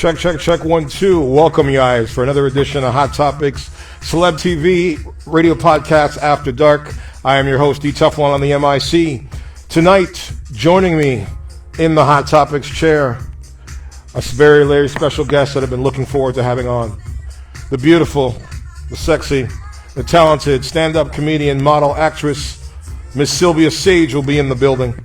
Check, check, check, 1, 2. Welcome, you guys, for another edition of Hot Topics, Celeb TV, radio podcast After Dark. I am your host, D-Teflon on the MIC. Tonight, joining me in the Hot Topics chair, a very, very special guest that I've been looking forward to having on. The beautiful, the sexy, the talented stand-up comedian, model, actress, Miss Silvia Saige will be in the building.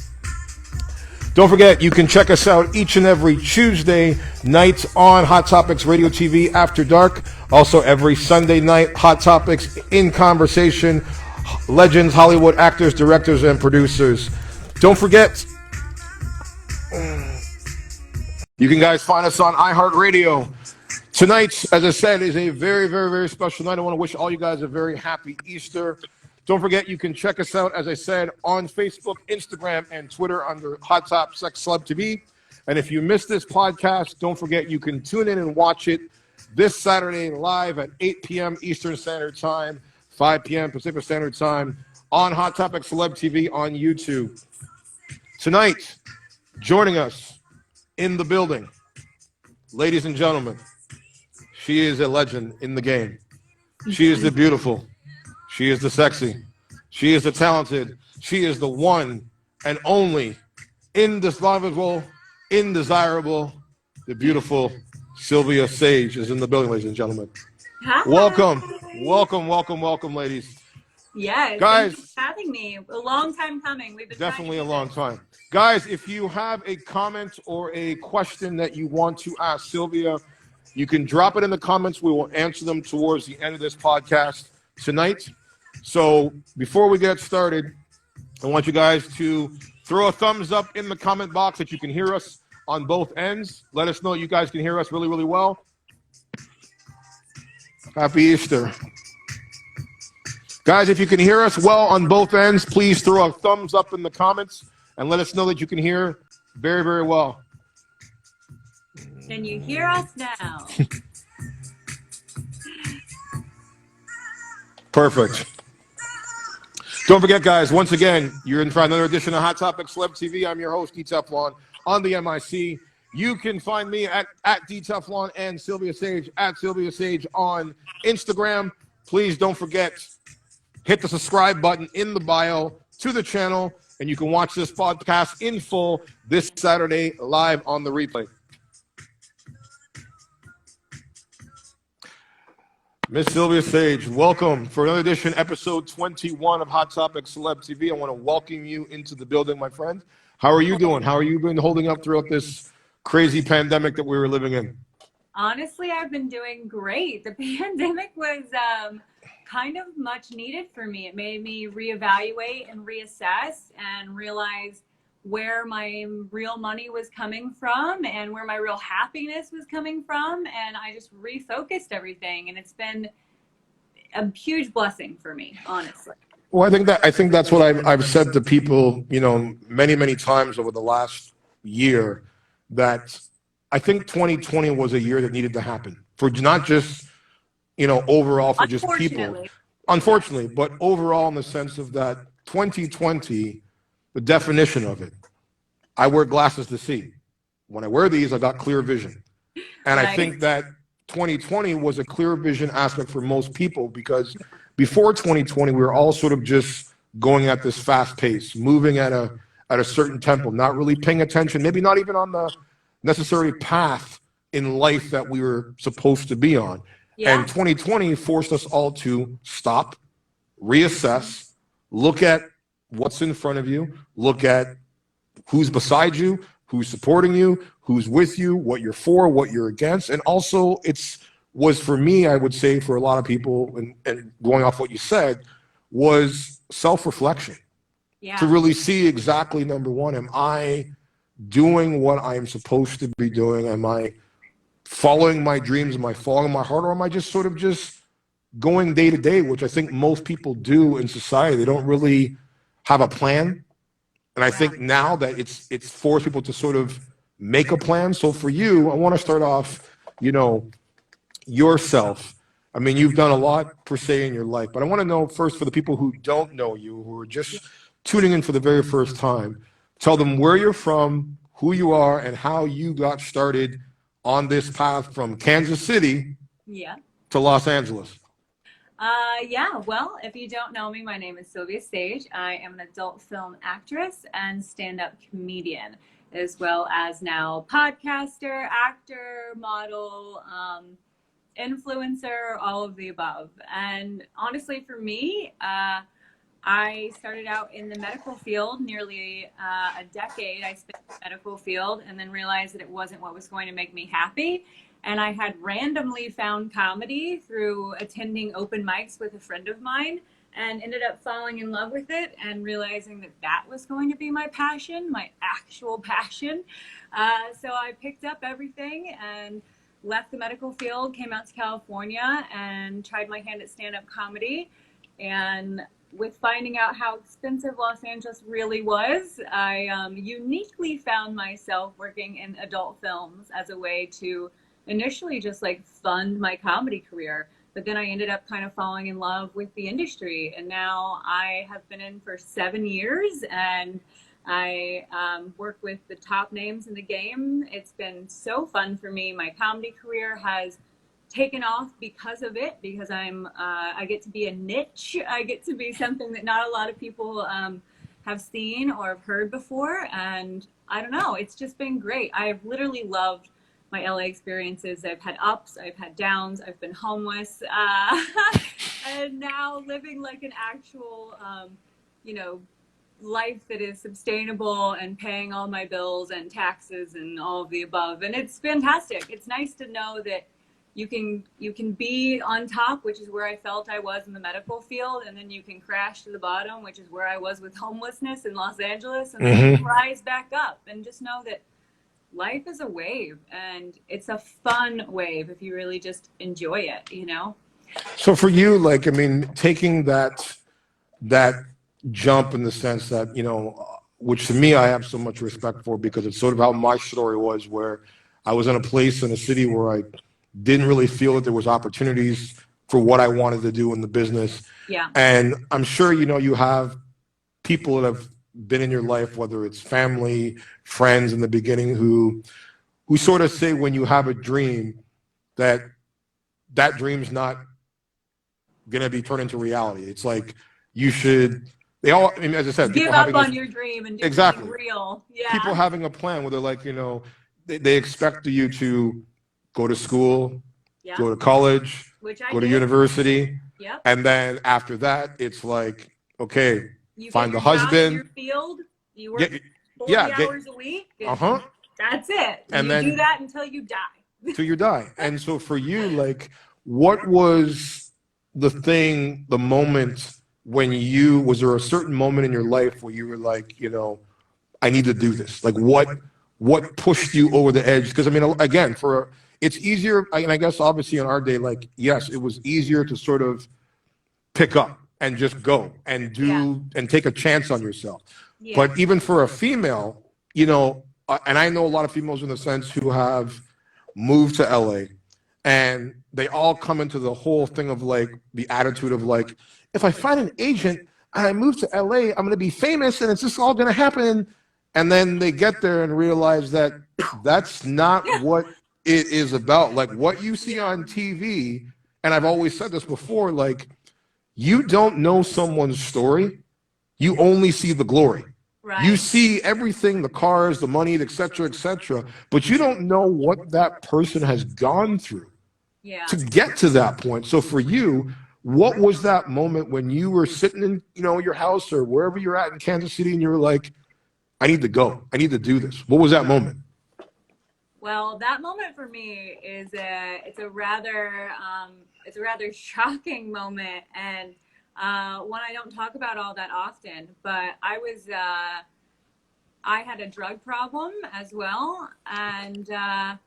Don't forget, you can check us out each and every Tuesday night on Hot Topics Radio TV After Dark. Also every Sunday night, Hot Topics in Conversation, legends, Hollywood actors, directors, and producers. Don't forget, you can guys find us on iHeartRadio. Tonight, as I said, is a very, very, very special night. I want to wish all you guys a very happy Easter. Don't forget, you can check us out, as I said, on Facebook, Instagram, and Twitter under Hot Top Sex Celeb TV. And if you missed this podcast, don't forget you can tune in and watch it this Saturday live at 8 p.m. Eastern Standard Time, 5 p.m. Pacific Standard Time on Hot Topic Celeb TV on YouTube. Tonight, joining us in the building, ladies and gentlemen, she is a legend in the game. She is the beautiful. She is the sexy. She is the talented. She is the one and only indescribable, indesirable, the beautiful Silvia Saige is in the building, ladies and gentlemen. Hi. Welcome, welcome, welcome, welcome, ladies. Yes, guys, thanks for having me. A long time coming. We've been definitely a long time. Guys, if you have a comment or a question that you want to ask Silvia, you can drop it in the comments. We will answer them towards the end of this podcast tonight. So before we get started, I want you guys to throw a thumbs up in the comment box that you can hear us on both ends. Let us know you guys can hear us really, really well. Happy Easter. Guys, if you can hear us well on both ends, please throw a thumbs up in the comments and let us know that you can hear very, very well. Can you hear us now? Perfect. Don't forget, guys, once again, you're in for another edition of Hot Topic Celeb TV. I'm your host, D-Teflon, on the MIC. You can find me at D-Teflon and Silvia Saige at Silvia Saige on Instagram. Please don't forget, hit the subscribe button in the bio to the channel, and you can watch this podcast in full this Saturday live on the replay. Miss Silvia Saige, welcome for another edition, episode 21 of Hot Topic Celeb TV. I want to welcome you into the building, my friend. How are you doing? How are you been holding up throughout this crazy pandemic that we were living in? Honestly, I've been doing great. The pandemic was kind of much needed for me. It made me reevaluate and reassess and realize where my real money was coming from and where my real happiness was coming from. And I just refocused everything. And it's been a huge blessing for me, honestly. Well, I think that's what I've said to people, you know, many, many times over the last year, that I think 2020 was a year that needed to happen for not just, you know, overall for just people. Unfortunately, but overall in the sense of that 2020, the definition of it. I wear glasses to see. When I wear these, I got clear vision. And I think that 2020 was a clear vision aspect for most people because before 2020, we were all sort of just going at this fast pace, moving at a certain tempo, not really paying attention, maybe not even on the necessary path in life that we were supposed to be on. Yeah. And 2020 forced us all to stop, reassess, look at what's in front of you, look at who's beside you, who's supporting you, who's with you, what you're for, what you're against. And also was for me, I would say for a lot of people, and going off what you said, was self-reflection. Yeah. To really see exactly, number one, am I doing what I'm supposed to be doing? Am I following my dreams? Am I following my heart? Or am I just sort of just going day to day, which I think most people do in society? They don't really have a plan. And I think now that it's forced people to sort of make a plan. So for you, I want to start off, you know, yourself. I mean, you've done a lot per se in your life, but I want to know first for the people who don't know you, who are just tuning in for the very first time, tell them where you're from, who you are, and how you got started on this path from Kansas City Yeah. to Los Angeles? Yeah, well, if you don't know me, my name is Silvia Saige. I am an adult film actress and stand-up comedian, as well as now podcaster, actor, model, influencer, all of the above. And honestly, for me, I started out in the medical field nearly a decade. I spent in the medical field and then realized that it wasn't what was going to make me happy. And I had randomly found comedy through attending open mics with a friend of mine and ended up falling in love with it and realizing that that was going to be my passion, my actual passion. So I picked up everything and left the medical field, came out to California and tried my hand at stand-up comedy. And with finding out how expensive Los Angeles really was, I uniquely found myself working in adult films as a way to initially just like fund my comedy career. But then I ended up kind of falling in love with the industry. And now I have been in for 7 years and I work with the top names in the game. It's been so fun for me. My comedy career has taken off because of it, because I get to be a niche. I get to be something that not a lot of people have seen or have heard before. And I don't know, it's just been great. I've literally loved my LA experiences. I've had ups, I've had downs, I've been homeless, and now living like an actual, life that is sustainable and paying all my bills and taxes and all of the above. And it's fantastic. It's nice to know that you can be on top, which is where I felt I was in the medical field, and then you can crash to the bottom, which is where I was with homelessness in Los Angeles, and then rise back up. And just know that life is a wave, and it's a fun wave if you really just enjoy it, you know? So for you, like, I mean, taking that jump in the sense that, which to me I have so much respect for, because it's sort of how my story was, where I was in a place in a city where I didn't really feel that there was opportunities for what I wanted to do in the business. Yeah. And I'm sure, you have people that have been in your life, whether it's family, friends in the beginning, who sort of say when you have a dream that dream's not going to be turned into reality. It's like you should, they all, I mean, as I said, give people up having on your dream and do exactly something real. Yeah. People having a plan where they're like, they expect you to go to school, Yeah. go to college, Which I go to did. university, Yep. and then after that, it's like, okay, You find get a your job in husband. your field, you work Get, 40 yeah, hours a week, and uh-huh, that's it. and you then do that until you die. till you die. And so for you, like, what was the moment when was there a certain moment in your life where you were like, I need to do this? Like, what pushed you over the edge? Because I mean, again, it's easier, and I guess obviously in our day, like, yes, it was easier to sort of pick up and just go and do and take a chance on yourself. Yeah. But even for a female, and I know a lot of females in the sense who have moved to LA, and they all come into the whole thing of like the attitude of like, if I find an agent and I move to LA, I'm going to be famous and it's just all going to happen. And then they get there and realize that that's not what it is about. Like what you see on TV, and I've always said this before, like, you don't know someone's story. You only see the glory. Right. You see everything, the cars, the money, et cetera, but you don't know what that person has gone through to get to that point. So for you, what was that moment when you were sitting in, your house or wherever you're at in Kansas City and you were like, I need to go. I need to do this. What was that moment? Well, that moment for me is it's a rather shocking moment, and one I don't talk about all that often. But I had a drug problem as well, and I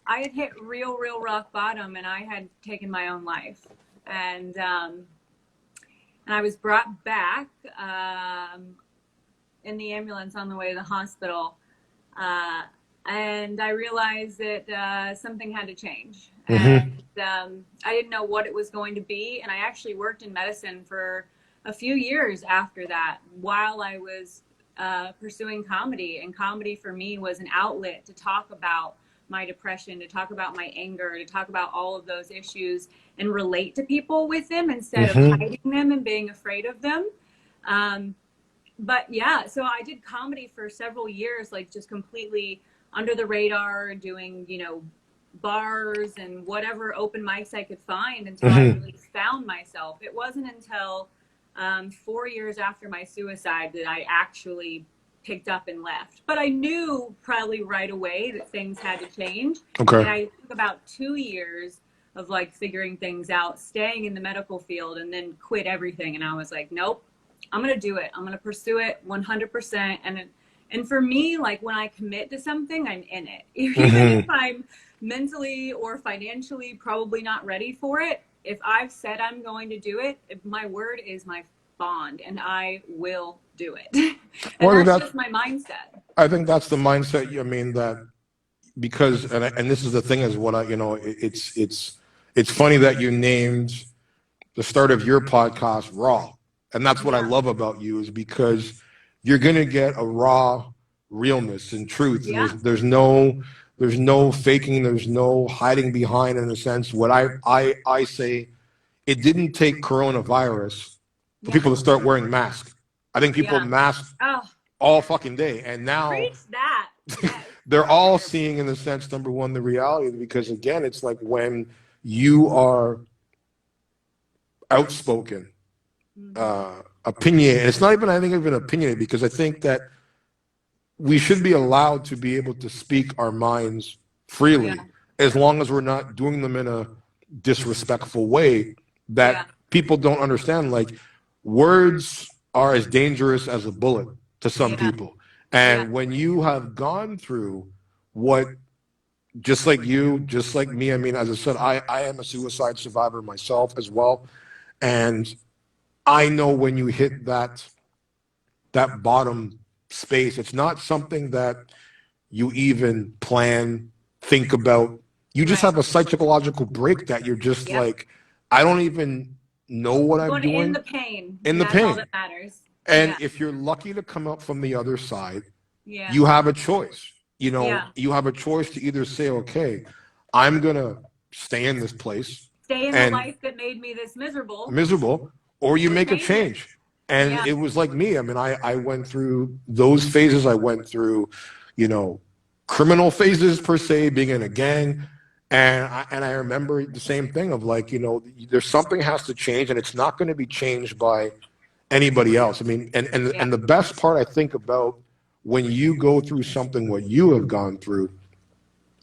had hit real rock bottom, and I had taken my own life, and I was brought back in the ambulance on the way to the hospital. And I realized that something had to change. And I didn't know what it was going to be. And I actually worked in medicine for a few years after that while I was pursuing comedy. And comedy for me was an outlet to talk about my depression, to talk about my anger, to talk about all of those issues and relate to people with them instead of hiding them and being afraid of them. But yeah, so I did comedy for several years, like just completely under the radar, doing, you know, bars and whatever open mics I could find until I really found myself. It wasn't until 4 years after my suicide that I actually picked up and left. But I knew probably right away that things had to change. Okay. And I took about 2 years of like figuring things out, staying in the medical field, and then quit everything. And I was like, nope, I'm going to do it. I'm going to pursue it 100%. And for me, like when I commit to something, I'm in it. Even if I'm mentally or financially probably not ready for it, if I've said I'm going to do it, my word is my bond, and I will do it. And Well, that's just my mindset. I think that's the mindset. I mean, that because, and this is the thing is what I, you know, it's funny that you named the start of your podcast Raw. And that's what I love about you, is because you're going to get a raw realness and truth. Yeah. There's no faking. There's no hiding behind, in a sense. What I say, it didn't take coronavirus for people to start wearing masks. I think people masked all fucking day. And now Preach that. Yes. they're all seeing, in the sense, number one, the reality, because again, it's like when you are outspoken, opinionated. It's not even, I think, even opinionated, because I think that we should be allowed to be able to speak our minds freely, as long as we're not doing them in a disrespectful way that people don't understand. Like, words are as dangerous as a bullet to some people. And when you have gone through what, just like you, just like me, I mean, as I said, I am a suicide survivor myself as well. And I know when you hit that bottom space, it's not something that you even plan, think about. You just have a psychological break that you're just like, I don't even know what I'm doing. In the pain. In the That's pain. all that matters. And if you're lucky to come up from the other side, you have a choice. You know, you have a choice to either say, okay, I'm going to stay in this place. Stay in the life that made me this miserable. Or you make a change. And it was like me. I mean, I went through those phases. I went through, you know, criminal phases per se, being in a gang. And I remember the same thing of like, you know, there's something has to change, and it's not going to be changed by anybody else. I mean, and the best part, I think, about when you go through something what you have gone through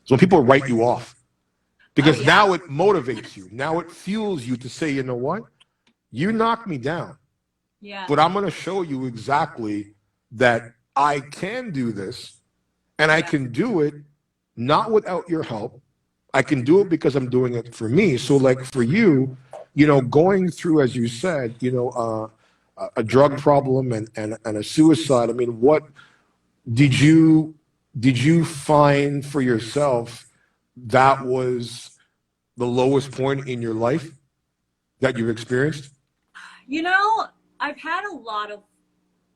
is when people write you off. Because now it motivates you. Now it fuels you to say, you know what? You knocked me down. But I'm going to show you exactly that I can do this, and I can do it not without your help. I can do it because I'm doing it for me. So like for you, you know, going through, as you said, you know, a drug problem and a suicide. I mean, what did you find for yourself that was the lowest point in your life that you've experienced? You know, I've had a lot of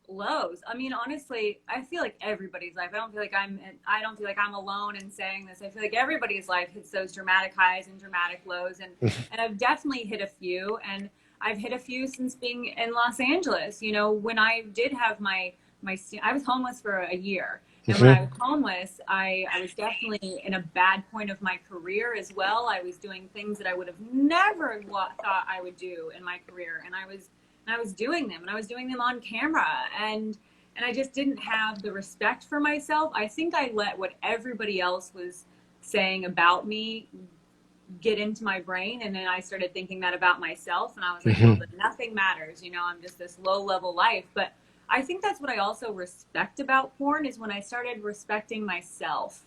lows. I mean, honestly, I feel like everybody's life. I don't feel like I'm alone in saying this. I feel like everybody's life hits those dramatic highs and dramatic lows, and I've definitely hit a few, and I've hit a few since being in Los Angeles. You know, when I did have I was homeless for a year. And when I was homeless, I was definitely in a bad point of my career as well. I was doing things that I would have never thought I would do in my career. And I was doing them, and I was doing them on camera. And I just didn't have the respect for myself. I think I let what everybody else was saying about me get into my brain. And then I started thinking that about myself. And I was like, well, but nothing matters. You know, I'm just this low level life. But I think that's what I also respect about porn, is when I started respecting myself,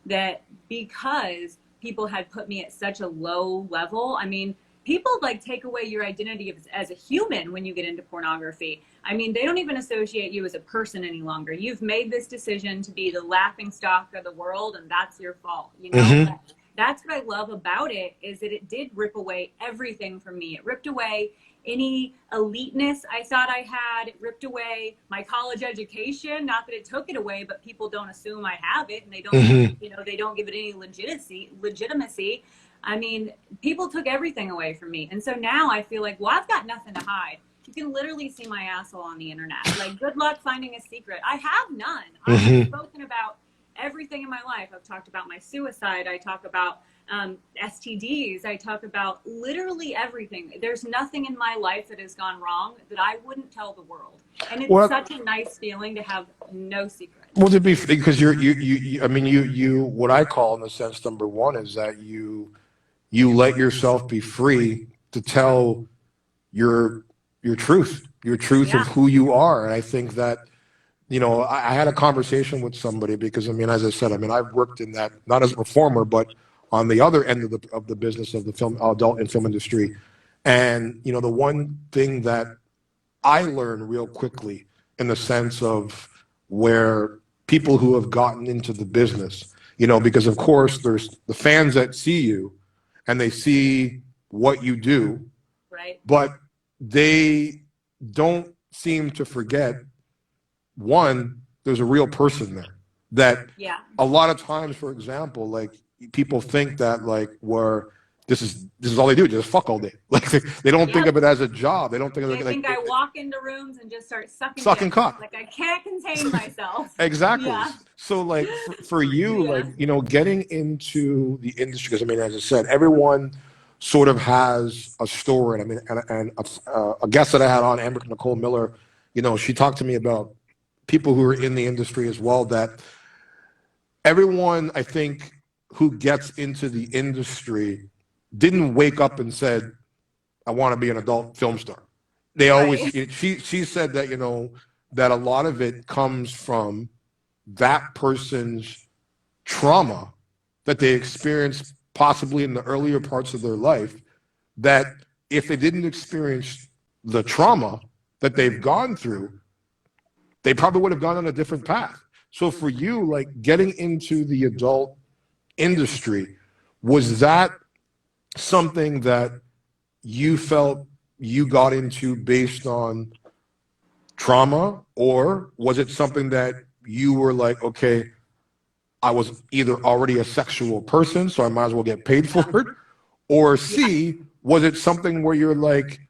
that because people had put me at such a low level. I mean, people like take away your identity as a human when you get into pornography. I mean, they don't even associate you as a person any longer. You've made this decision to be the laughing stock of the world, and that's your fault. You know, that's what I love about it, is that it did rip away everything from me. It ripped away any eliteness I thought I had. It ripped away my college education. Not that it took it away, but people don't assume I have it, and they don't, you know, they don't give it any legitimacy. I mean, people took everything away from me. And so now I feel like, well, I've got nothing to hide. You can literally see my asshole on the internet. Like, good luck finding a secret. I have none. I've spoken about everything in my life. I've talked about my suicide. I talk about STDs. I talk about literally everything. There's nothing in my life that has gone wrong that I wouldn't tell the world. And it's such a nice feeling to have no secret. Well, to be, because I mean, you, what I call, in the sense, number one, is that you let yourself be free to tell your truth of who you are. And I think that, you know, I had a conversation with somebody, because, I mean, as I said, I mean, I've worked in that, not as a performer, but on the other end of the business of the film, adult and film industry. And, you know, the one thing that I learned real quickly, in the sense of where people who have gotten into the business, you know, because of course there's the fans that see you and they see what you do, right? But they don't seem to forget, one, there's a real person there. That a lot of times, for example, like, people think that, like, this is all they do, just fuck all day. Like, they don't think of it as a job. They don't think of it like, I walk into rooms and just start sucking cock. Like, I can't contain myself. Exactly. Yeah. So, like, for you, like, you know, getting into the industry, because, I mean, as I said, everyone sort of has a story. I mean, and a guest that I had on, Amber Nicole Miller, you know, she talked to me about people who are in the industry as well, that everyone, I think, who gets into the industry didn't wake up and said, I want to be an adult film star. They always, she said that, you know, that a lot of it comes from that person's trauma that they experienced possibly in the earlier parts of their life, that if they didn't experience the trauma that they've gone through, they probably would have gone on a different path. So for you, like, getting into the adult industry, was that something that you felt you got into based on trauma, or was it something that you were like, okay, I was either already a sexual person, so I might as well get paid for it, or C, was it something where you're like,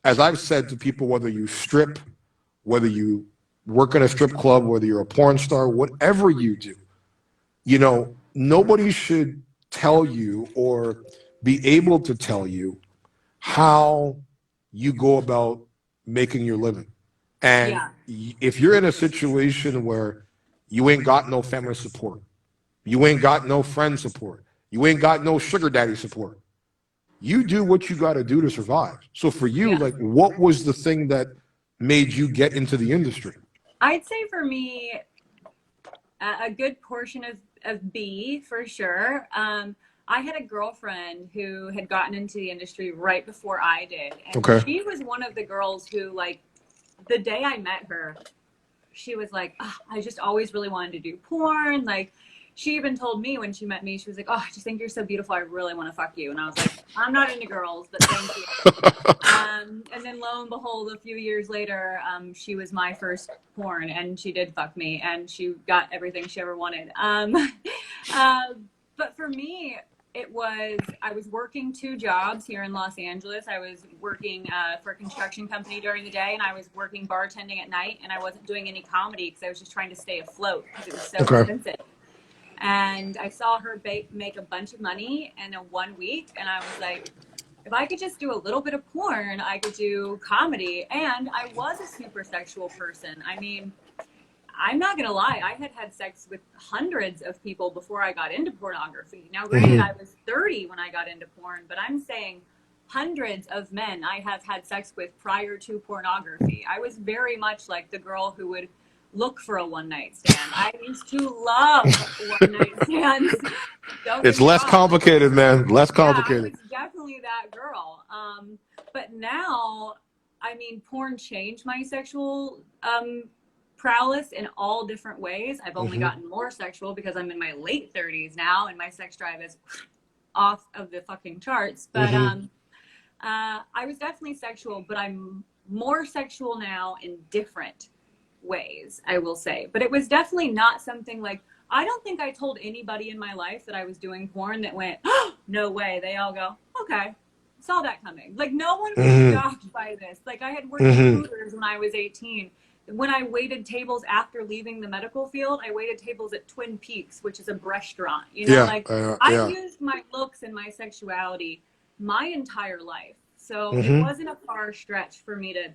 as I've said to people, whether you strip, whether you work in a strip club, whether you're a porn star, whatever you do, you know, nobody should tell you or be able to tell you how you go about making your living. And if you're in a situation where you ain't got no family support, you ain't got no friend support, you ain't got no sugar daddy support, you do what you got to do to survive. So for you, like, what was the thing that made you get into the industry? I'd say for me, a good portion of B, for sure. I had a girlfriend who had gotten into the industry right before I did. And she was one of the girls who, like, the day I met her, she was like, oh, I just always really wanted to do porn. Like, she even told me when she met me, she was like, oh, I just think you're so beautiful. I really want to fuck you. And I was like, I'm not into girls, but thank you. And then lo and behold, a few years later, she was my first porn, and she did fuck me, and she got everything she ever wanted. But for me, I was working 2 jobs here in Los Angeles. I was working for a construction company during the day, and I was working bartending at night, and I wasn't doing any comedy because I was just trying to stay afloat because it was so expensive. And I saw her make a bunch of money in 1 week, and I was like, if I could just do a little bit of porn, I could do comedy. And I was a super sexual person. I mean, I'm not going to lie. I had sex with hundreds of people before I got into pornography. Now, granted, I was 30 when I got into porn, but I'm saying hundreds of men I have had sex with prior to pornography. I was very much like the girl who would look for a one-night stand. I used to love one-night stands. It's less complicated, man. Less complicated. I was definitely that girl. But now, I mean, porn changed my sexual prowess in all different ways. I've only gotten more sexual because I'm in my late 30s now, and my sex drive is off of the fucking charts. But I was definitely sexual, but I'm more sexual now in different ways, I will say. But it was definitely not something like, I don't think I told anybody in my life that I was doing porn that went, oh, no way. They all go, okay, saw that coming. Like, no one was shocked by this. Like, I had worked Hooters when I was 18. When I waited tables after leaving the medical field, I waited tables at Twin Peaks, which is a restaurant. You know, I used my looks and my sexuality my entire life. So it wasn't a far stretch for me to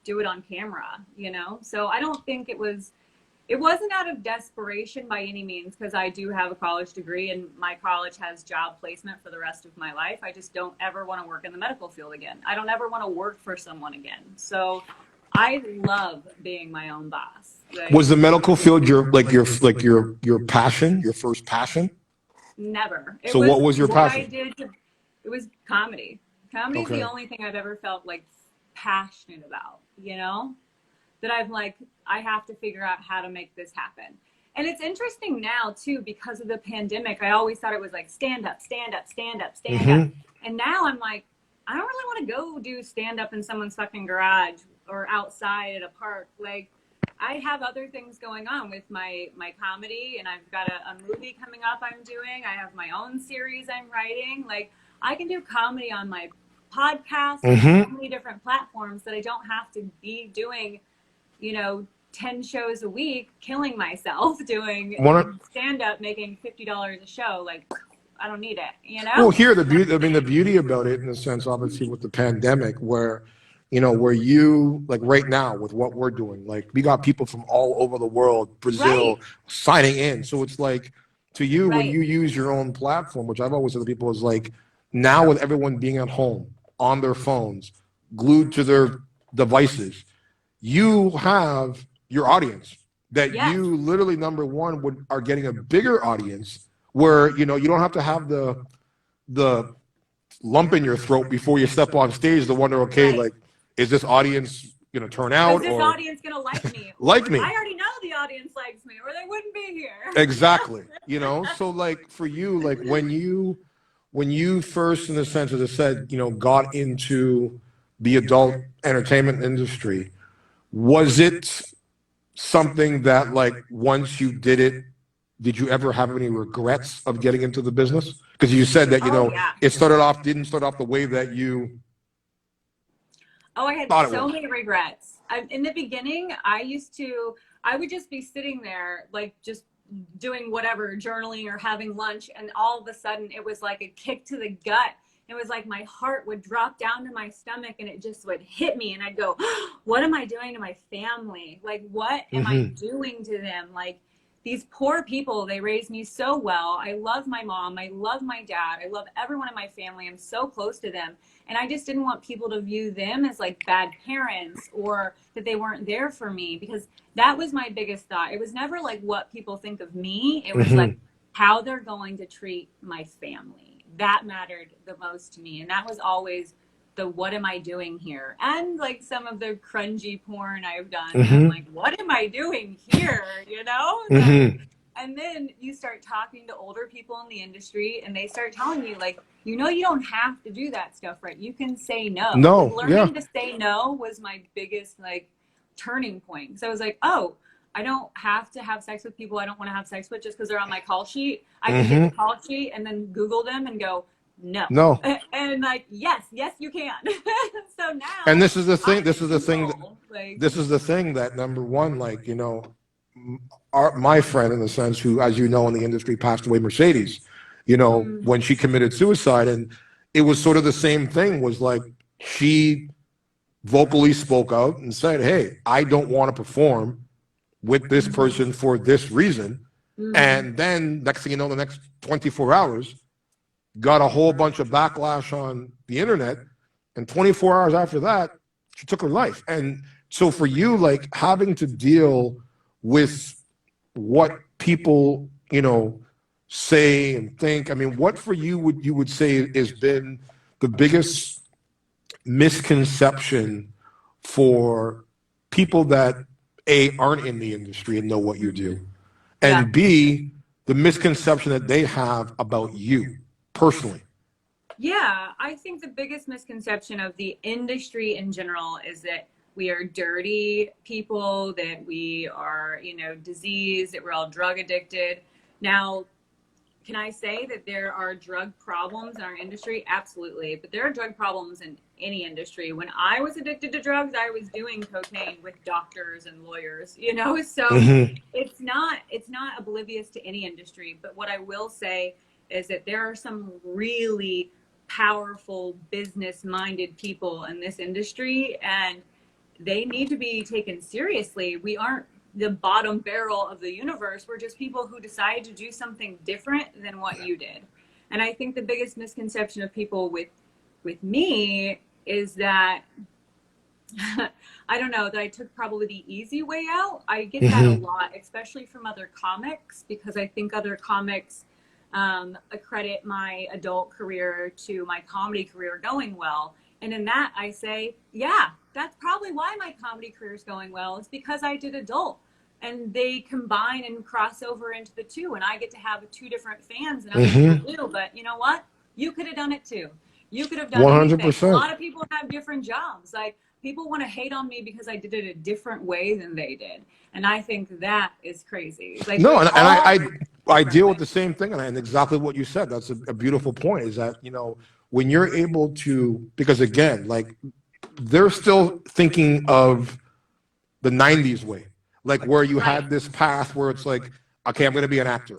do it on camera, you know? So I don't think it wasn't out of desperation by any means, because I do have a college degree and my college has job placement for the rest of my life. I just don't ever want to work in the medical field again. I don't ever want to work for someone again. So I love being my own boss. Like, was the medical field your passion, your first passion? Never. What was your passion? It was comedy. Comedy is the only thing I've ever felt like passionate about, you know? That I'm like, I have to figure out how to make this happen. And it's interesting now too, because of the pandemic. I always thought it was like stand up, stand up, stand up, stand up. And now I'm like, I don't really want to go do stand up in someone's fucking garage or outside at a park. Like, I have other things going on with my comedy, and I've got a movie coming up I'm doing. I have my own series I'm writing. Like, I can do comedy on my podcast, so many different platforms that I don't have to be doing, you know, 10 shows a week, killing myself doing stand-up, making $50 a show. Like, I don't need it, you know? Well, here, the beauty about it, in a sense, obviously, with the pandemic, where, you know, where you, like right now, with what we're doing, like, we got people from all over the world, Brazil, signing in. So it's like, to you, when you use your own platform, which I've always said to people is like, now with everyone being at home, on their phones, glued to their devices, you have your audience that you literally, number one, are getting a bigger audience where, you know, you don't have to have the lump in your throat before you step on stage to wonder, okay, like, is this audience going to turn out? Is this audience going to like me? Like me. I already know the audience likes me, or they wouldn't be here. Exactly. You know, so like for you, like when you first, in the sense, as I said, you know, got into the adult entertainment industry, was it something that, like, once you did it, did you ever have any regrets of getting into the business? Because you said that, you know, it didn't start off the way that you I had so many regrets. In the beginning, I would just be sitting there, like, just doing whatever, journaling or having lunch, and all of a sudden it was like a kick to the gut. It was like my heart would drop down to my stomach and it just would hit me, and I'd go, what am I doing to my family? Like, what am I doing to them? Like, these poor people, they raised me so well. I love my mom. I love my dad. I love everyone in my family. I'm so close to them. And I just didn't want people to view them as like bad parents or that they weren't there for me, because that was my biggest thought. It was never like what people think of me. It was like how they're going to treat my family. That mattered the most to me. And that was always the what am I doing here? And like some of the cringy porn I've done. I'm like, what am I doing here? You know? And then you start talking to older people in the industry and they start telling you, like, you know, you don't have to do that stuff, right? You can say no. Learning to say no was my biggest, like, turning point. So I was like, oh, I don't have to have sex with people I don't want to have sex with just because they're on my call sheet. I can get the call sheet and then Google them and go, no. And like, yes, you can. So now. And this is the thing. This is the thing that, number one, like, you know, my friend, in the sense, who, as you know, in the industry, passed away, Mercedes, you know, when she committed suicide, and it was sort of the same thing, was like, she vocally spoke out and said, hey, I don't want to perform with this person for this reason. And then next thing you know, the next 24 hours, got a whole bunch of backlash on the internet, and 24 hours after that, she took her life. And so for you, like, having to deal with what people, you know, say and think, I mean, what for you would say has been the biggest misconception for people that A, aren't in the industry and know what you do, and B, the misconception that they have about you? personally? Yeah, I think the biggest misconception of the industry in general is that we are dirty people, that we are, diseased, that we're all drug addicted. Now, can I say that there are drug problems in our industry? Absolutely. But there are drug problems in any industry. When I was addicted to drugs, I was doing cocaine with doctors and lawyers, so it's not oblivious to any industry. But what I will say is that there are some really powerful business-minded people in this industry, and they need to be taken seriously. We aren't the bottom barrel of the universe. We're just people who decided to do something different than what you did. And I think the biggest misconception of people with me is that I don't know, that I took probably the easy way out. I get that a lot, especially from other comics, because I think other comics accredit my adult career to my comedy career going well. And in that, I say, yeah, that's probably why my comedy career is going well. It's because I did adult, and they combine and cross over into the two, and I get to have two different fans, and other people do. But you know what? You could have done it too. You could have done 100%. anything. A lot of people have different jobs. Like, people want to hate on me because I did it a different way than they did, and I think that is crazy. Like, no, and I deal with the same thing, and exactly what you said. That's a beautiful point. Is that when you're able to, because again, like, they're still thinking of the 90s way, like where you had this path where it's like, okay, I'm going to be an actor,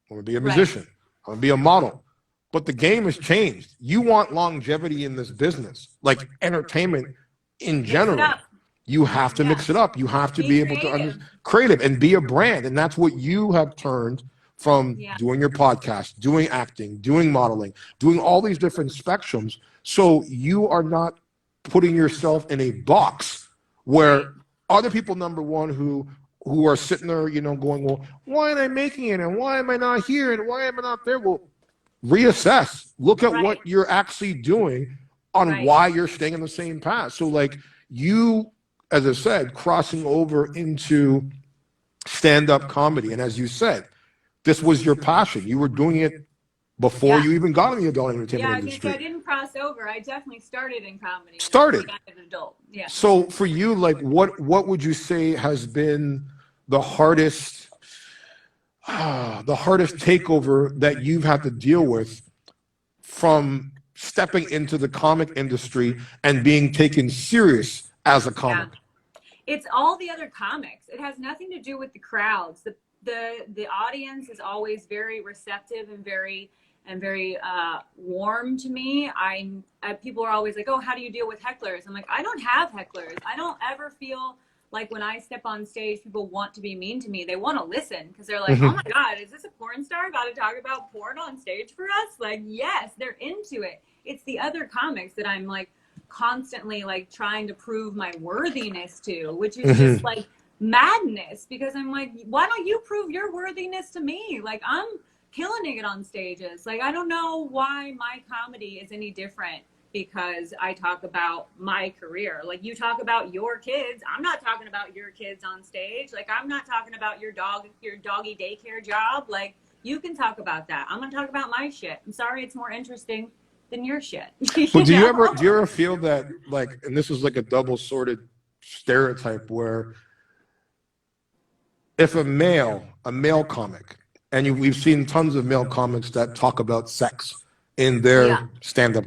I'm going to be a musician, I'm going to be a model. But the game has changed. You want longevity in this business, like entertainment in general. You have to mix it up. You have to be able to creative and be a brand. And that's what you have turned from doing your podcast, doing acting, doing modeling, doing all these different spectrums. So you are not putting yourself in a box where other people, number one, who are sitting there, going, well, why am I making it? And why am I not here? And why am I not there? Well, reassess. Look at what you're actually doing on why you're staying in the same path. So like you, as I said, crossing over into stand-up comedy. And as you said, this was your passion. You were doing it before you even got in the adult entertainment industry. I didn't cross over. I definitely started in comedy. Started. As an adult. Yeah. So for you, like, what would you say has been the hardest takeover that you've had to deal with from stepping into the comic industry and being taken serious as a comic? It's all the other comics. It has nothing to do with the crowds. The audience is always very receptive and very warm to me. People are always like, oh, how do you deal with hecklers? I'm like, I don't have hecklers. I don't ever feel like when I step on stage, people want to be mean to me. They want to listen because they're like, oh my God, is this a porn star about to talk about porn on stage for us? Like, yes, they're into it. It's the other comics that I'm like constantly like trying to prove my worthiness to, which is just like madness, because I'm like, why don't you prove your worthiness to me? Like, I'm killing it on stages. Like, I don't know why my comedy is any different because I talk about my career. Like, you talk about your kids. I'm not talking about your kids on stage. Like, I'm not talking about your doggy daycare job. Like, you can talk about that. I'm gonna talk about my shit. I'm sorry, it's more interesting than your shit. Well, do you ever feel that, like, and this is like a double-sorted stereotype, where if a male comic, and we've seen tons of male comics that talk about sex in their stand-up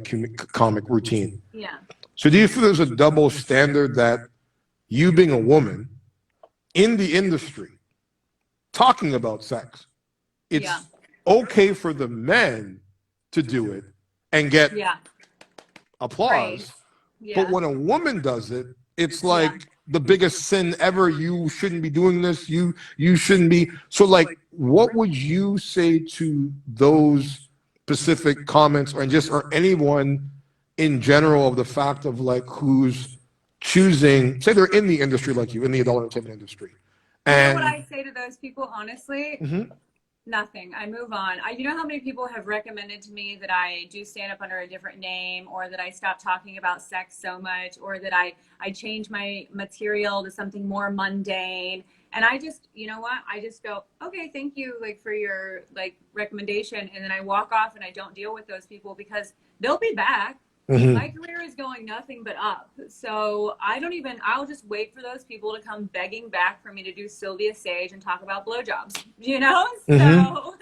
comic routine. Yeah. So do you feel there's a double standard that you being a woman in the industry talking about sex, it's okay for the men to do it and get applause, but when a woman does it, it's like the biggest sin ever. You shouldn't be doing this. You shouldn't be. So like, what would you say to those specific comments, or anyone in general, of the fact of like who's choosing, say they're in the industry like you, in the adult entertainment industry? And you know what I say to those people, honestly? Nothing. I move on. You know how many people have recommended to me that I do stand up under a different name, or that I stop talking about sex so much, or that I change my material to something more mundane. And I just, you know what? I just go, okay, thank you, like, for your like recommendation. And then I walk off and I don't deal with those people because they'll be back. My career is going nothing but up. So I'll just wait for those people to come begging back for me to do Silvia Saige and talk about blowjobs, you know? So,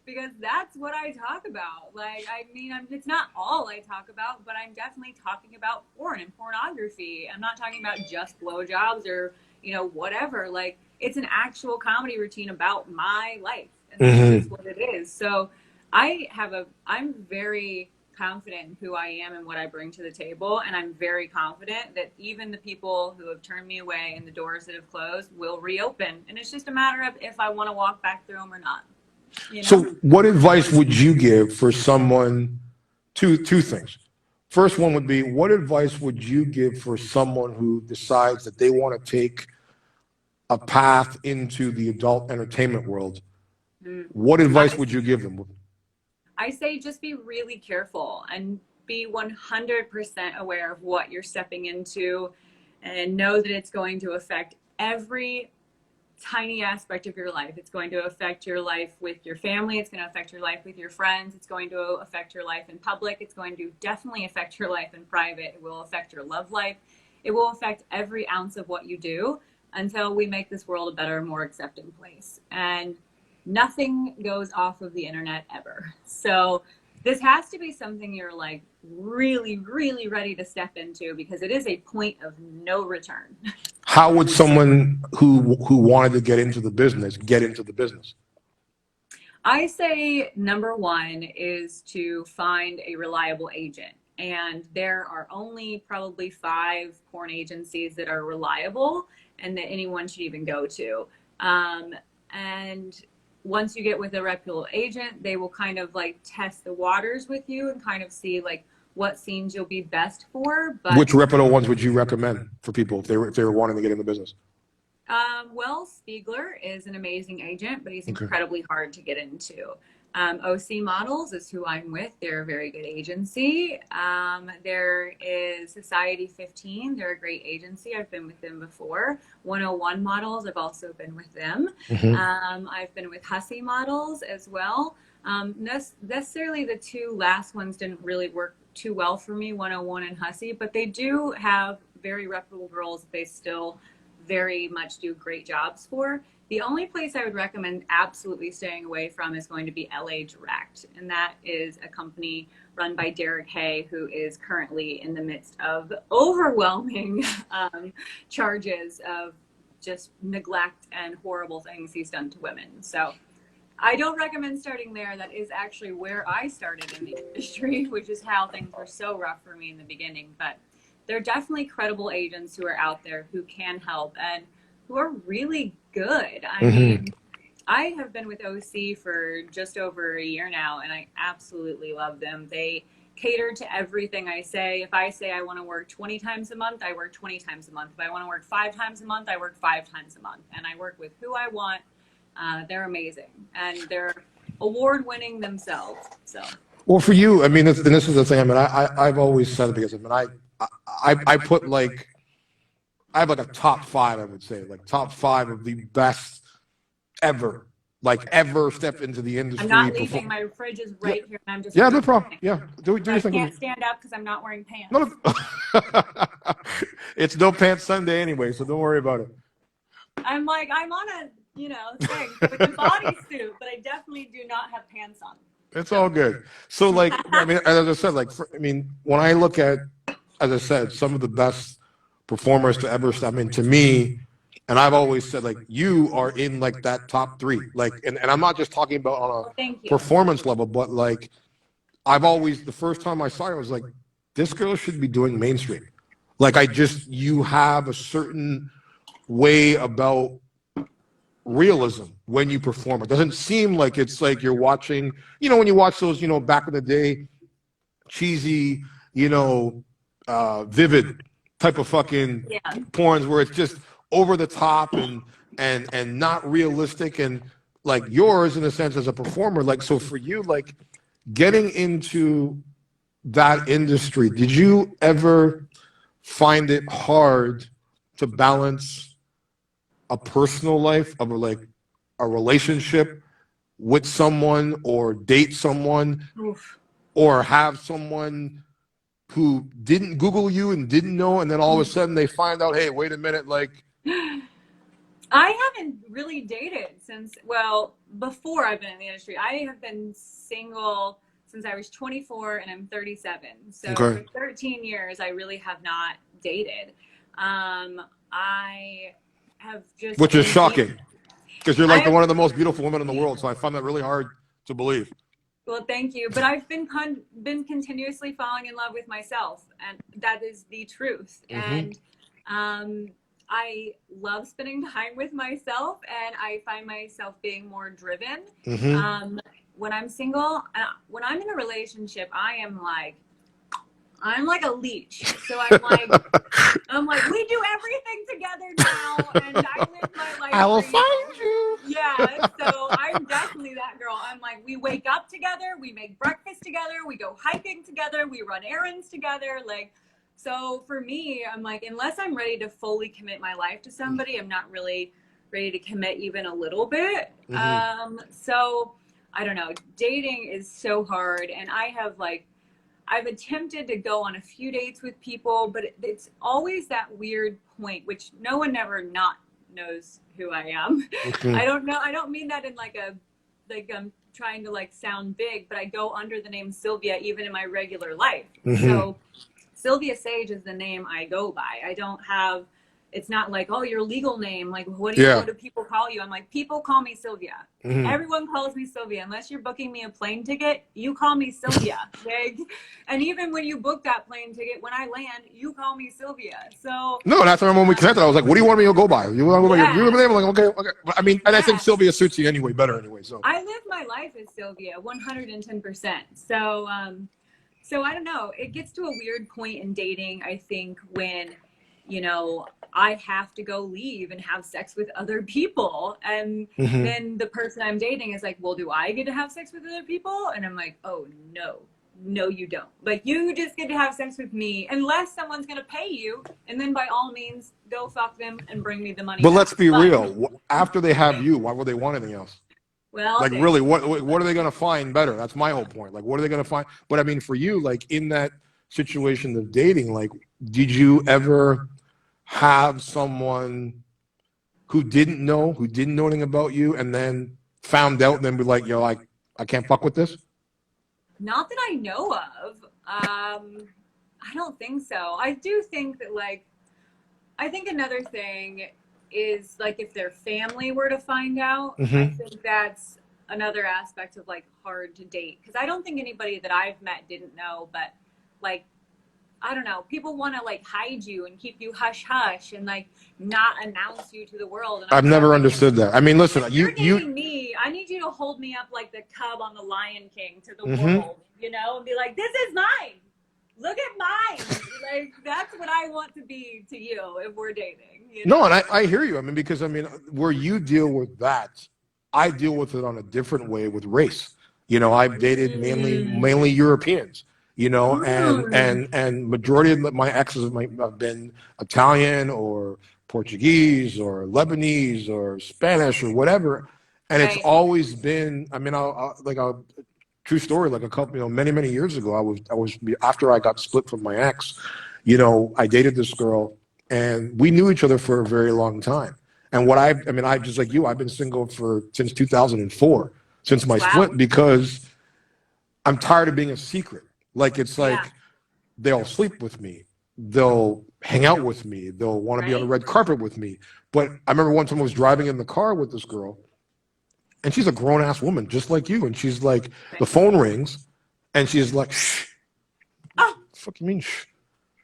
because that's what I talk about. Like, I mean, it's not all I talk about, but I'm definitely talking about porn and pornography. I'm not talking about just blowjobs or, you know, whatever. Like, it's an actual comedy routine about my life. And that's just what it is. So I'm very confident in who I am and what I bring to the table. And I'm very confident that even the people who have turned me away and the doors that have closed will reopen. And it's just a matter of if I want to walk back through them or not. You know? So what advice would you give for someone, two things. First one would be, what advice would you give for someone who decides that they want to take a path into the adult entertainment world? What advice would you give them? I say just be really careful and be 100% aware of what you're stepping into, and know that it's going to affect every tiny aspect of your life. It's going to affect your life with your family. It's going to affect your life with your friends. It's going to affect your life in public. It's going to definitely affect your life in private. It will affect your love life. It will affect every ounce of what you do until we make this world a better, more accepting place. And nothing goes off of the internet ever. So this has to be something you're like really, really ready to step into, because it is a point of no return. How would someone who wanted to get into the business get into the business? I say number one is to find a reliable agent. And there are only probably 5 porn agencies that are reliable and that anyone should even go to. And once you get with a reputable agent, they will kind of like test the waters with you and kind of see like what scenes you'll be best for. But which reputable ones would you recommend for people if they were wanting to get in the business? Well, Spiegler is an amazing agent, but he's incredibly hard to get into. OC Models is who I'm with. They're a very good agency. There is Society 15. They're a great agency. I've been with them before. 101 Models, I've also been with them. I've been with Hussy Models as well. Necessarily the 2 last ones didn't really work too well for me, 101 and Hussy, but they do have very reputable girls that they still very much do great jobs for. The only place I would recommend absolutely staying away from is going to be LA Direct. And that is a company run by Derek Hay, who is currently in the midst of overwhelming charges of just neglect and horrible things he's done to women. So I don't recommend starting there. That is actually where I started in the industry, which is how things were so rough for me in the beginning. But there are definitely credible agents who are out there who can help and who are really good. I mean, I have been with OC for just over a year now, and I absolutely love them. They cater to everything I say. If I say I want to work 20 times a month, I work 20 times a month. If I want to work 5 times a month, I work 5 times a month. And I work with who I want. They're amazing. And they're award-winning themselves. So. Well, for you, I mean, and this is the thing. I mean, I've always said it because I mean, I put like, I have like a top 5, I would say, like top 5 of the best ever, like ever stepped into the industry. I'm not leaving. My fridge is right here, and I'm just. Yeah, no problem. Yeah, do your thing. I can't stand up because I'm not wearing pants. No, it's no pants Sunday anyway, so don't worry about it. I'm on a thing with a bodysuit, but I definitely do not have pants on. It's all good. So like, I mean, as I said, like, I mean, when I look at, as I said, some of the best performers to ever step into me, and I've always said, like, you are in like that top 3, like, and I'm not just talking about on a performance level, but like, I've always, the first time I saw her, I was like, this girl should be doing mainstream. Like, you have a certain way about realism when you perform. It doesn't seem like it's like you're watching, when you watch those, back in the day, cheesy, vivid type of fucking porns where it's just over the top and not realistic. And like yours in a sense as a performer. Like, so for you, like getting into that industry, did you ever find it hard to balance a personal life of like a relationship with someone or date someone Oof. or have someone who didn't Google you and didn't know, and then all of a sudden they find out, hey, wait a minute, like. I haven't really dated since, well, before I've been in the industry. I have been single since I was 24 and I'm 37. So Okay. for 13 years, I really have not dated. I have just. Which is been shocking, because you're like I- one of the most beautiful women in the world, so I find that really hard to believe. Well, thank you. But I've been continuously falling in love with myself, and that is the truth. Mhm. And I love spending time with myself, and I find myself being more driven. Mhm. When I'm single, when I'm in a relationship, I'm like a leech. So I'm like, we do everything together now, and I live my life. I will for find you. Yeah, so I'm definitely that girl. I'm like, we wake up together, we make breakfast together, we go hiking together, we run errands together. Like, so for me, I'm like, unless I'm ready to fully commit my life to somebody, I'm not really ready to commit even a little bit. So I don't know. Dating is so hard, and I've attempted to go on a few dates with people, but it's always that weird point, which no one ever not knows who I am. Mhm. I don't know. I don't mean that in like I'm trying to like sound big, but I go under the name Silvia even in my regular life. Mhm. So Silvia Saige is the name I go by. I don't have, it's not like, oh, your legal name. Like, what do people call you? I'm like, people call me Silvia. Mhm. Everyone calls me Silvia. Unless you're booking me a plane ticket, you call me Silvia. Like, and even when you book that plane ticket, when I land, you call me Sylvia. So No, that's when we connected. I was like, "What do you want me to go by? You want to go by your real name?" I'm like, "Okay." But I mean, and I think Sylvia suits you anyway better anyway. So I live my life as Sylvia, 110%. So, so I don't know. It gets to a weird point in dating, I think, when, you know, I have to go leave and have sex with other people. And then the person I'm dating is like, well, do I get to have sex with other people? And I'm like, oh, no, you don't. Like, you just get to have sex with me unless someone's going to pay you. And then by all means, go fuck them and bring me the money. But let's be real. After they have you, why would they want anything else? Well, like, really, what are they going to find better? That's my whole point. Like, what are they going to find? But I mean, for you, like in that situation of dating, like, did you ever have someone who didn't know anything about you and then found out and then be like, you're like, I can't fuck with this? Not that I know of. I don't think so. I do think that, like, I think another thing is, like, if their family were to find out, I think that's another aspect of, like, hard to date. Because I don't think anybody that I've met didn't know, but, like, I don't know. People want to, like, hide you and keep you hush-hush and, like, not announce you to the world. And I've never understood that. I mean, listen, you're dating me, I need you to hold me up like the cub on the Lion King to the world, you know, and be like, this is mine. Look at mine. Like, that's what I want to be to you if we're dating. You know? No, and I hear you. I mean, because I mean, where you deal with that, I deal with it on a different way with race. You know, I've dated mainly Europeans. You know, and majority of my exes have been Italian or Portuguese or Lebanese or Spanish or whatever, and it's always been. I mean, true story. Like a couple, you know, many years ago, I was after I got split from my ex. You know, I dated this girl, and we knew each other for a very long time. And I mean, I just like you, I've been single since 2004, since my split, because I'm tired of being a secret. Like, it's like they'll sleep with me, they'll hang out with me, they'll want to be on the red carpet with me. But I remember one time I was driving in the car with this girl, and she's a grown ass woman, just like you. And she's like, the phone rings, and she's like, shh. What the fuck you mean, shh?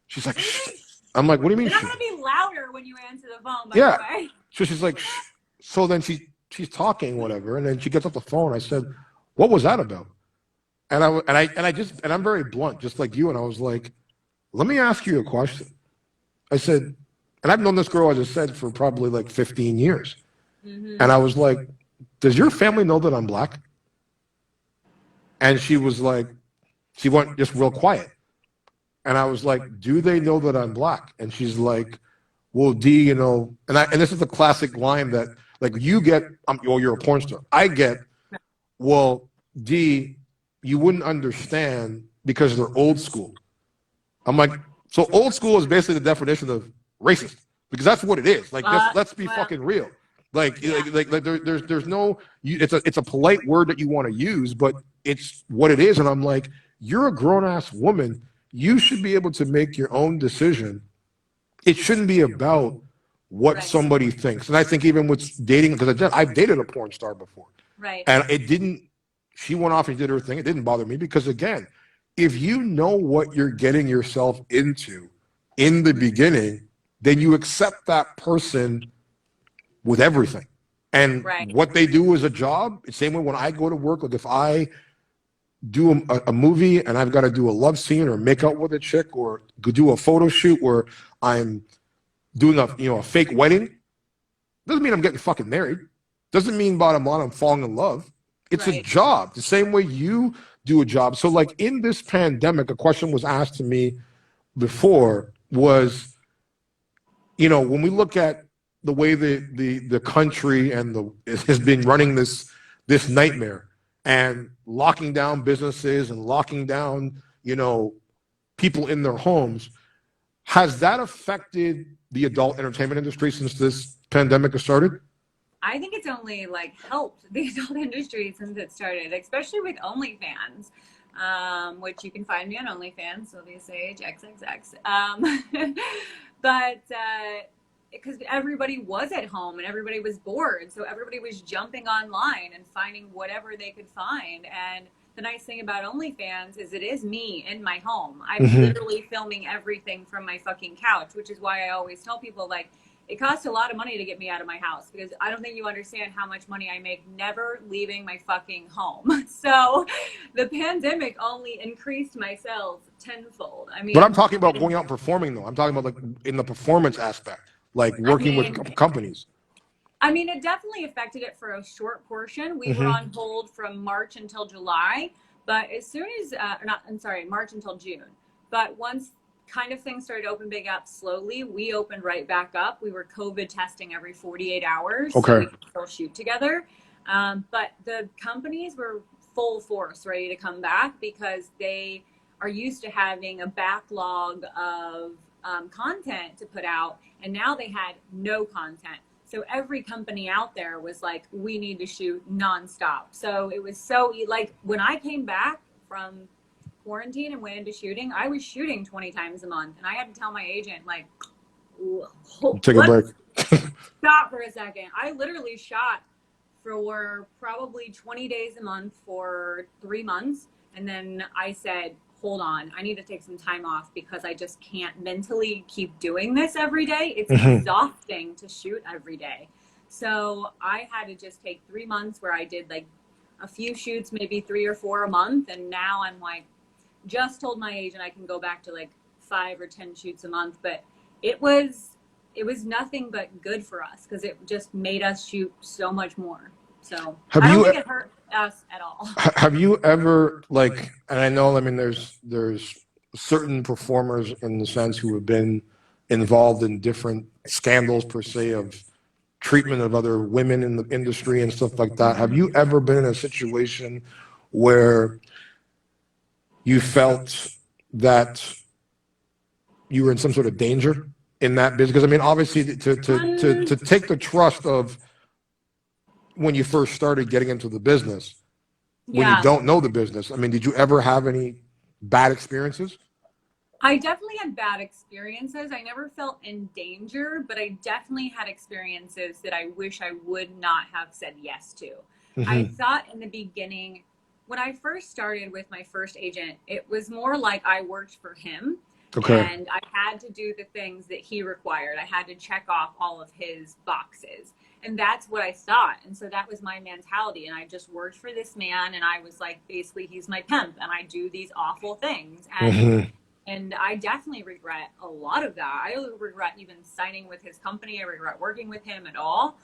She's like, shh. I'm like, what do you mean, shh? You're not gonna be louder when you answer the phone, by the way. So she's like, shh. So then she's talking, whatever, and then she gets off the phone. I said, what was that about? And I'm very blunt, just like you. And I was like, let me ask you a question. I said, and I've known this girl, as I said, for probably like 15 years. And I was like, does your family know that I'm black? And she was like, she went just real quiet. And I was like, do they know that I'm black? And she's like, well, D, you know, and this is the classic line that like you get, well, you're a porn star. I get, well, D, you wouldn't understand because they're old school. I'm like, so old school is basically the definition of racist because that's what it is. Like, just let's be fucking real. Like, there's no, it's a polite word that you want to use, but it's what it is. And I'm like, you're a grown ass woman. You should be able to make your own decision. It shouldn't be about what somebody thinks. And I think even with dating, because I've dated a porn star before. Right. And it didn't, she went off and did her thing. It didn't bother me because, again, if you know what you're getting yourself into in the beginning, then you accept that person with everything. And what they do is a job. Same way when I go to work, like if I do a movie and I've got to do a love scene or make out with a chick or do a photo shoot where I'm doing a fake wedding, doesn't mean I'm getting fucking married. Doesn't mean bottom line I'm falling in love. It's a job, the same way you do a job. So like in this pandemic, a question was asked to me before was, you know, when we look at the way the country and has been running this nightmare and locking down businesses and locking down, you know, people in their homes, has that affected the adult entertainment industry since this pandemic has started? I think it's only like helped the adult industry since it started, especially with OnlyFans, which you can find me on OnlyFans, Silvia Saige, XXX. But because everybody was at home and everybody was bored, so everybody was jumping online and finding whatever they could find. And the nice thing about OnlyFans is it is me in my home. I'm literally filming everything from my fucking couch, which is why I always tell people, like, it costs a lot of money to get me out of my house because I don't think you understand how much money I make never leaving my fucking home. So the pandemic only increased my sales tenfold. I mean, but I'm talking about going out and performing though. I'm talking about like in the performance aspect, like working with companies. I mean, it definitely affected it for a short portion. We were on hold from March until July, but as soon as, March until June. But once kind of things started to open big up slowly, we opened right back up. We were COVID testing every 48 hours so we could still shoot together. But the companies were full force ready to come back because they are used to having a backlog of content to put out, and now they had no content. So every company out there was like, we need to shoot nonstop. So it was like when I came back from quarantine and went into shooting, I was shooting 20 times a month, and I had to tell my agent, like, take a break. Stop for a second. I literally shot for probably 20 days a month for 3 months, and then I said, hold on, I need to take some time off because I just can't mentally keep doing this every day. It's exhausting to shoot every day. So I had to just take 3 months where I did like a few shoots, maybe 3 or 4 a month, and now I'm like, just told my agent I can go back to like 5 or 10 shoots a month, but it was nothing but good for us because it just made us shoot so much more. So I don't think it hurt us at all. Have you ever, like, and I know, I mean, there's certain performers in the sense who have been involved in different scandals per se of treatment of other women in the industry and stuff like that. Have you ever been in a situation where you felt that you were in some sort of danger in that business? Because I mean, obviously, to take the trust of when you first started getting into the business, when you don't know the business. I mean, did you ever have any bad experiences? I definitely had bad experiences. I never felt in danger, but I definitely had experiences that I wish I would not have said yes to. I thought in the beginning, when I first started with my first agent, it was more like I worked for him. And I had to do the things that he required. I had to check off all of his boxes. And that's what I thought. And so that was my mentality. And I just worked for this man. And I was like, basically, he's my pimp. And I do these awful things. And I definitely regret a lot of that. I regret even signing with his company. I regret working with him at all.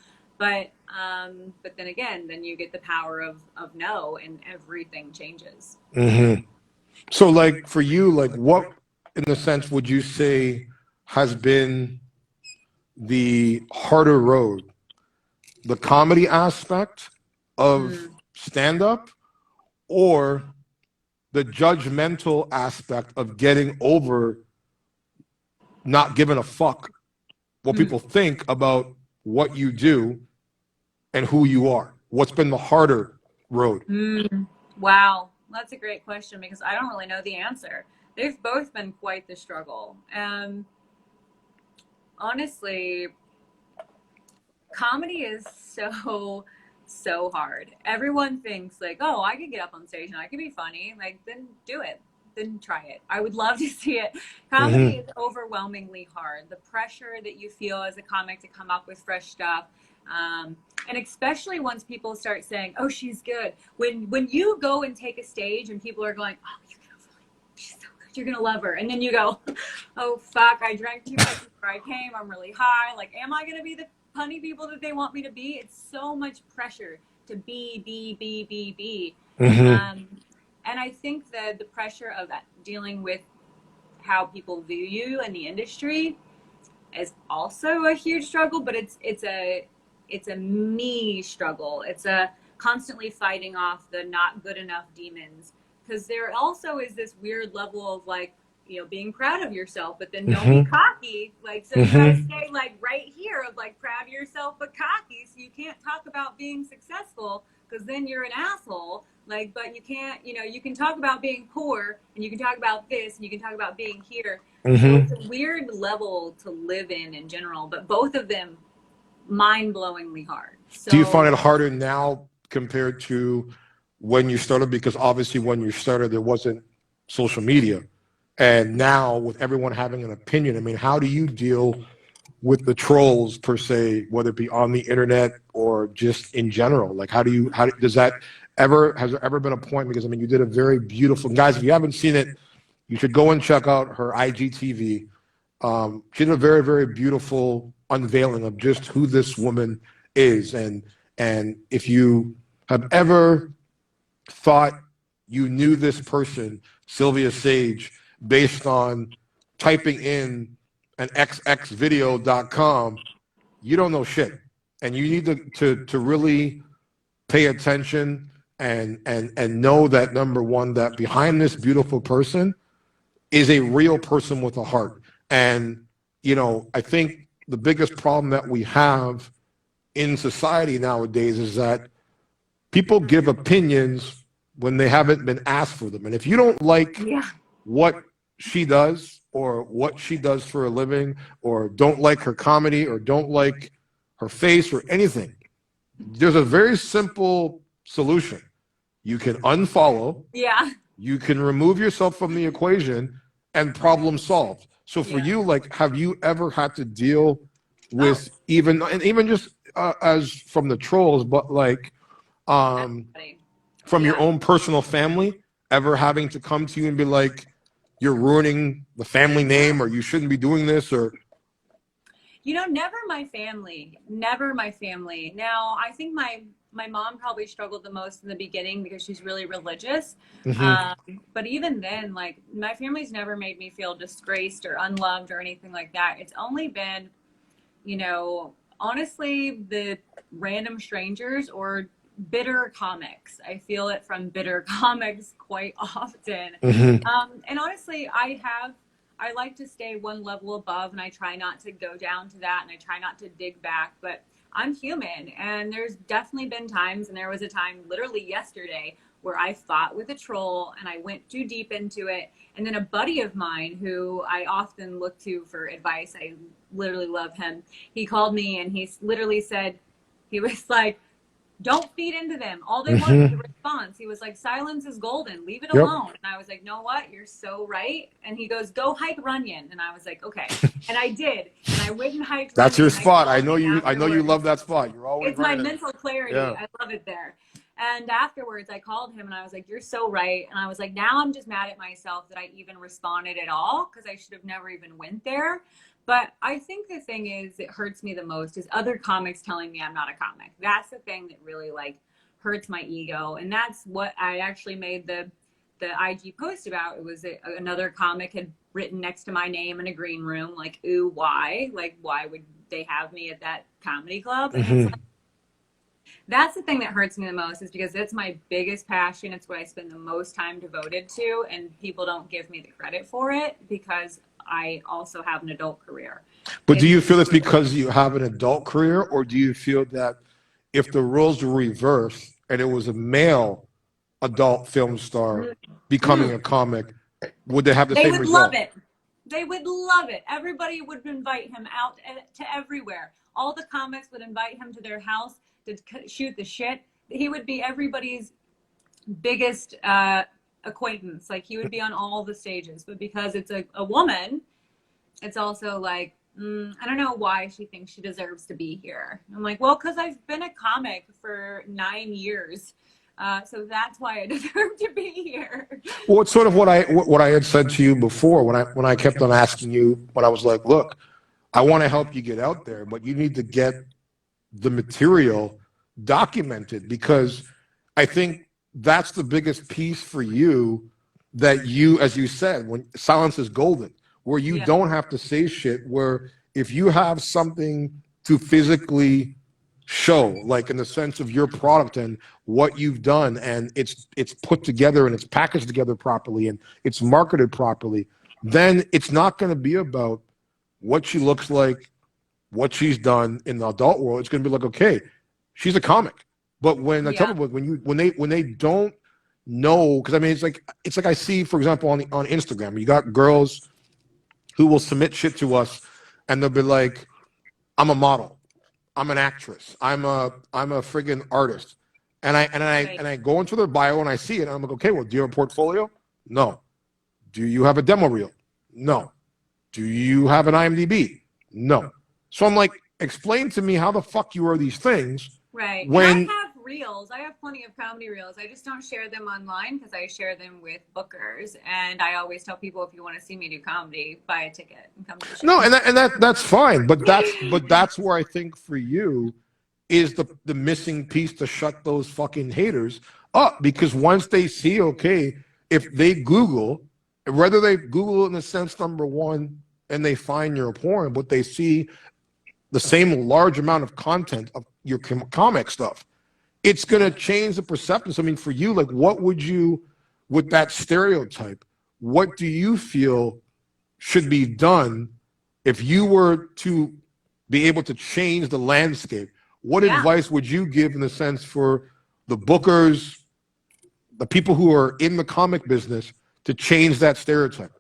But then again, then you get the power of no, and everything changes. So like for you, like what in the sense would you say has been the harder road? The comedy aspect of stand up, or the judgmental aspect of getting over not giving a fuck what people think about what you do and who you are? What's been the harder road? Wow, that's a great question because I don't really know the answer. They've both been quite the struggle. Honestly, comedy is so hard. Everyone thinks like, oh, I could get up on stage and I could be funny. Like, then do it. Then try it. I would love to see it. Comedy is overwhelmingly hard. The pressure that you feel as a comic to come up with fresh stuff. And especially once people start saying, oh, she's good. When you go and take a stage and people are going, oh, she's so good, you're gonna love her. And then you go, oh fuck, I drank too much before I came. I'm really high. Like, am I gonna be the funny people that they want me to be? It's so much pressure to be. And I think that the pressure of dealing with how people view you in the industry is also a huge struggle, but it's a me struggle. It's a constantly fighting off the not good enough demons, because there also is this weird level of like, you know, being proud of yourself, but then don't be cocky. Like, so you gotta stay like right here of like proud of yourself but cocky, so you can't talk about being successful because then you're an asshole. Like, but you can't, you know, you can talk about being poor and you can talk about this and you can talk about being here. So it's a weird level to live in general, but both of them mind-blowingly hard. So, do you find it harder now compared to when you started? Because obviously when you started, there wasn't social media. And now with everyone having an opinion, I mean, how do you deal with the trolls per se, whether it be on the internet or just in general? Like, how does that has there ever been a point? Because I mean, you did a very beautiful, guys, if you haven't seen it, you should go and check out her IGTV. She did a very, very beautiful unveiling of just who this woman is. And if you have ever thought you knew this person, Silvia Saige, based on typing in an xxvideo.com, you don't know shit. And you need to really pay attention and know that, number one, that behind this beautiful person is a real person with a heart. And, you know, I think the biggest problem that we have in society nowadays is that people give opinions when they haven't been asked for them. And if you don't like what she does or what she does for a living, or don't like her comedy, or don't like her face or anything, there's a very simple solution. You can unfollow. You can remove yourself from the equation, and problem solved. So for you, like, have you ever had to deal with even just as from the trolls, but like from your own personal family, ever having to come to you and be like, you're ruining the family name, or you shouldn't be doing this? Or, you know, never my family. Now, I think my mom probably struggled the most in the beginning because she's really religious. But even then, like, my family's never made me feel disgraced or unloved or anything like that. It's only been, you know, honestly, the random strangers or bitter comics. I feel it from bitter comics quite often. And honestly, I like to stay one level above, and I try not to go down to that, and I try not to dig back, but I'm human. And there's definitely been times, and there was a time literally yesterday where I fought with a troll and I went too deep into it. And then a buddy of mine who I often look to for advice, I literally love him, he called me and he literally said, he was like, don't feed into them. All they want is a response. He was like, silence is golden. Leave it alone. And I was like, know what? You're so right. And he goes, go hike Runyon. And I was like, okay. And I did. And I went and hiked that's Runyon. your spot. I know you love that spot. You're always It's my running. mental clarity. I love it there. And afterwards, I called him and I was like, you're so right. And I was like, now I'm just mad at myself that I even responded at all, because I should have never even went there. But I think the thing is, it hurts me the most is other comics telling me I'm not a comic. That's the thing that really like hurts my ego. And that's what I actually made the IG post about. It was another comic had written next to my name in a green room, like, ooh, why? Like, why would they have me at that comedy club? And it's like, that's the thing that hurts me the most, is because it's my biggest passion. It's what I spend the most time devoted to, and people don't give me the credit for it because I also have an adult career. But do you feel it's because you have an adult career, or do you feel that if the roles were reversed and it was a male adult film star becoming a comic, would they have the same result? They would love it. They would love it. Everybody would invite him out to everywhere. All the comics would invite him to their house to shoot the shit. He would be everybody's biggest acquaintance. Like, he would be on all the stages. But because it's a woman, it's also like, I don't know why she thinks she deserves to be here. I'm like, well, because I've been a comic for 9 years. So that's why I deserve to be here. Well, it's sort of what I had said to you before when I kept on asking you, when I was like, look, I want to help you get out there, but you need to get the material documented, because I think that's the biggest piece for you, that you, as you said, when silence is golden, where you don't have to say shit, where if you have something to physically show, like in the sense of your product and what you've done, and it's put together and it's packaged together properly and it's marketed properly, then it's not going to be about what she looks like, what she's done in the adult world. It's going to be like, okay, she's a comic. But when I tell people, when they don't know, because I mean, it's like I see, for example, on Instagram, you got girls who will submit shit to us, and they'll be like, I'm a model, I'm an actress, I'm a friggin' artist, and I go into their bio and I see it, and I'm like, okay, well, do you have a portfolio? No. Do you have a demo reel? No. Do you have an IMDb? No. So I'm like, explain to me how the fuck you are these things. Right. When and I have reels. I have plenty of comedy reels. I just don't share them online because I share them with bookers. And I always tell people, if you want to see me do comedy, buy a ticket and come to the show. No, and that's fine. But that's where I think for you is the missing piece to shut those fucking haters up. Because once they see, okay, if they Google, whether they Google in the sense, number one, and they find your porn, but they see the same large amount of content of your comic stuff, it's going to change the perception. I mean, for you, like, what would you, with that stereotype, what do you feel should be done if you were to be able to change the landscape? What advice would you give in the sense for the bookers, the people who are in the comic business, to change that stereotype?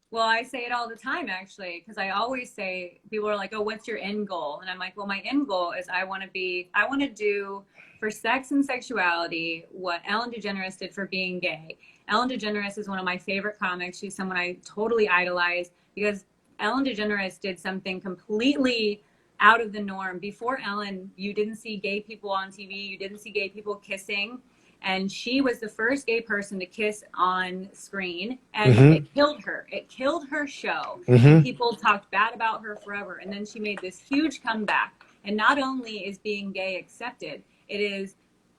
Well, I say it all the time, actually, because I always say, people are like, oh, what's your end goal? And I'm like, well, my end goal is I want to do for sex and sexuality what Ellen DeGeneres did for being gay. Ellen DeGeneres is one of my favorite comics. She's someone I totally idolize, because Ellen DeGeneres did something completely out of the norm. Before Ellen, you didn't see gay people on TV. You didn't see gay people kissing. And she was the first gay person to kiss on screen, and it killed her. It killed her show. People talked bad about her forever. And then she made this huge comeback. And not only is being gay accepted, it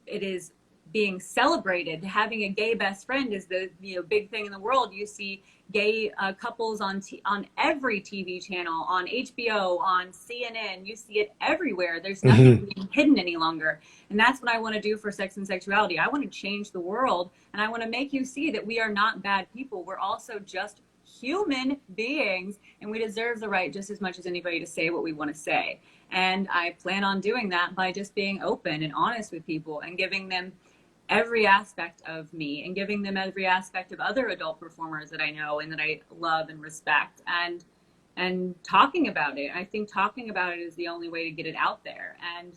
is being celebrated. Having a gay best friend is the big thing in the world. You see gay couples on every TV channel, on HBO, on CNN. You see it everywhere. There's nothing being hidden any longer. And that's what I want to do for sex and sexuality. I want to change the world, and I want to make you see that we are not bad people. We're also just human beings, and we deserve the right just as much as anybody to say what we want to say. And I plan on doing that by just being open and honest with people and giving them every aspect of me, and giving them every aspect of other adult performers that I know and that I love and respect, and talking about it. I think talking about it is the only way to get it out there. And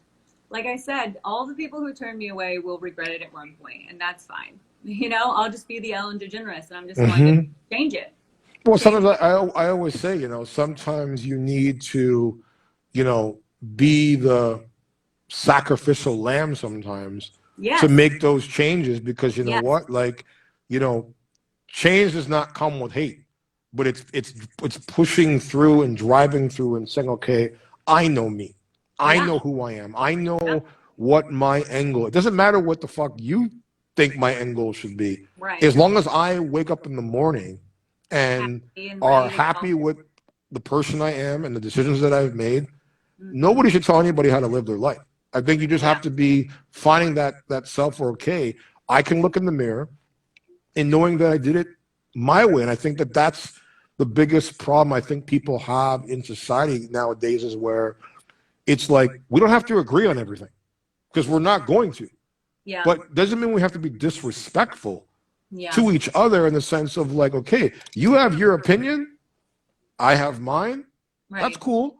like I said, all the people who turn me away will regret it at one point, and that's fine. I'll just be the Ellen DeGeneres, and I'm just going to change it. Well, sometimes I always say, sometimes you need to, be the sacrificial lamb sometimes. Yes. To make those changes, because you know what, change does not come with hate, but it's pushing through and driving through and saying, okay, I know me. I know who I am. I know what my end goal. It doesn't matter what the fuck you think my end goal should be. Right. As long as I wake up in the morning and are happy with the person I am and the decisions that I've made, nobody should tell anybody how to live their life. I think you just have to be finding that self okay. I can look in the mirror and knowing that I did it my way. And I think that that's the biggest problem I think people have in society nowadays, is where it's like, we don't have to agree on everything because we're not going to. Yeah. But doesn't mean we have to be disrespectful to each other, in the sense of like, okay, you have your opinion, I have mine. Right. That's cool.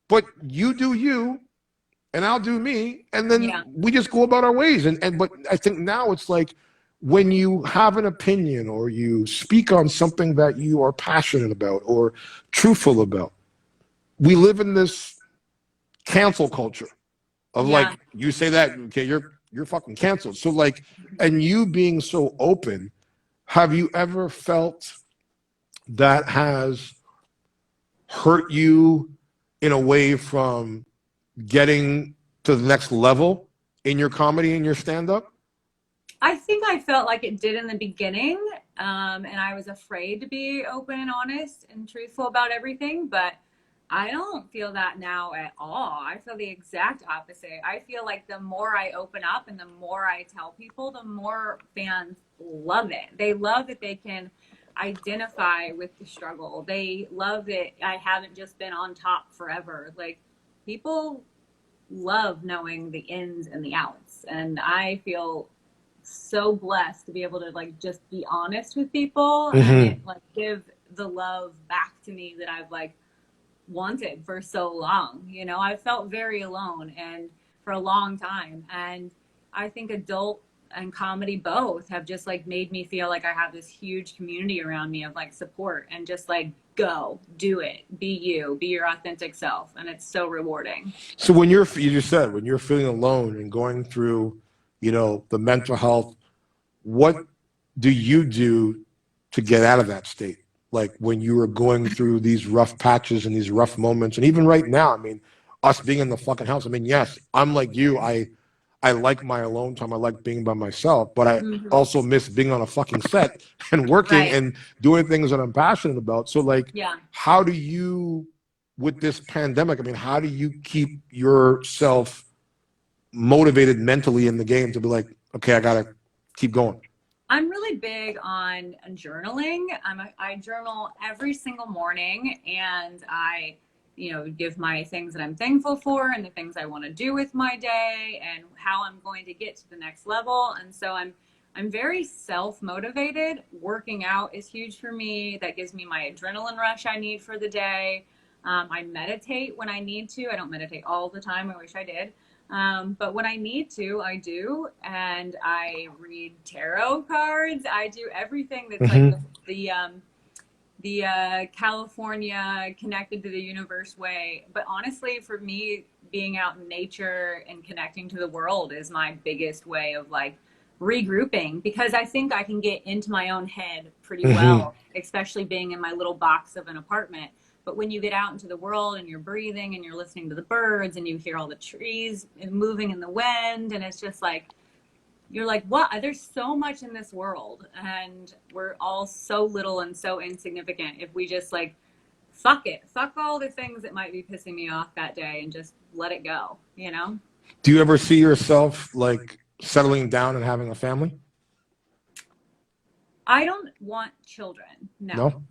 But you do you and I'll do me. And then we just go about our ways. But I think now it's like, when you have an opinion or you speak on something that you are passionate about or truthful about, we live in this cancel culture of like, you say that, okay, you're fucking canceled. So like, and you being so open, have you ever felt that has hurt you in a way from getting to the next level in your comedy and your stand-up? I think I felt like it did in the beginning, and I was afraid to be open and honest and truthful about everything, but I don't feel that now at all. I feel the exact opposite. I feel like the more I open up and the more I tell people, the more fans love it. They love that they can identify with the struggle. They love that I haven't just been on top forever. Like, people love knowing the ins and the outs, and I feel so blessed to be able to like just be honest with people and like give the love back to me that I've like wanted for so long. You know, I felt very alone and for a long time, and I think adult and comedy both have just like made me feel like I have this huge community around me of like support and just like, go do it, be you, be your authentic self, and it's so rewarding. So when you just said, when you're feeling alone and going through, you know, the mental health, what do you do to get out of that state? Like when you were going through these rough patches and these rough moments, and even right now, I mean, us being in the fucking house, I mean, yes, I'm like you, I like my alone time, I like being by myself, but I also miss being on a fucking set and working and doing things that I'm passionate about. So like, how do you, with this pandemic, I mean, how do you keep yourself motivated mentally in the game to be like, okay, I gotta keep going? I'm really big on journaling. I journal every single morning, and I, you know, give my things that I'm thankful for and the things I want to do with my day and how I'm going to get to the next level. And so I'm very self-motivated. Working out is huge for me. That gives me my adrenaline rush I need for the day. I meditate when I need to. I don't meditate all the time. I wish I did. But when I need to, I do. And I read tarot cards. I do everything that's like the California connected to the universe way. But honestly, for me, being out in nature and connecting to the world is my biggest way of like regrouping, because I think I can get into my own head pretty well, especially being in my little box of an apartment. But when you get out into the world and you're breathing and you're listening to the birds and you hear all the trees moving in the wind, and it's just like, you're like, what? There's so much in this world, and we're all so little and so insignificant if we just like, fuck it. Fuck all the things that might be pissing me off that day and just let it go, you know? Do you ever see yourself like settling down and having a family? I don't want children. No.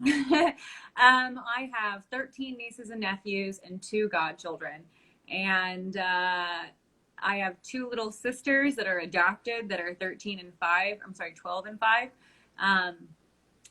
I have 13 nieces and nephews and 2 godchildren. And I have 2 little sisters that are adopted that are 12 and 5.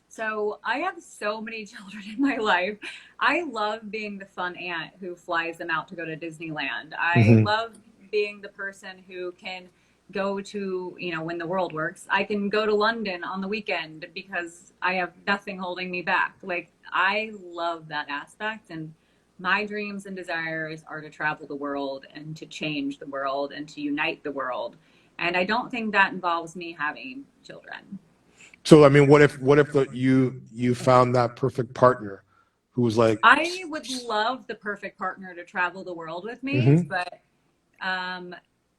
So I have so many children in my life. I love being the fun aunt who flies them out to go to Disneyland. I love being the person who can go to, you know, when the world works, I can go to London on the weekend because I have nothing holding me back. Like, I love that aspect, and my dreams and desires are to travel the world and to change the world and to unite the world. And I don't think that involves me having children. So I mean, you found that perfect partner who was like, I would love the perfect partner to travel the world with me, mm-hmm. but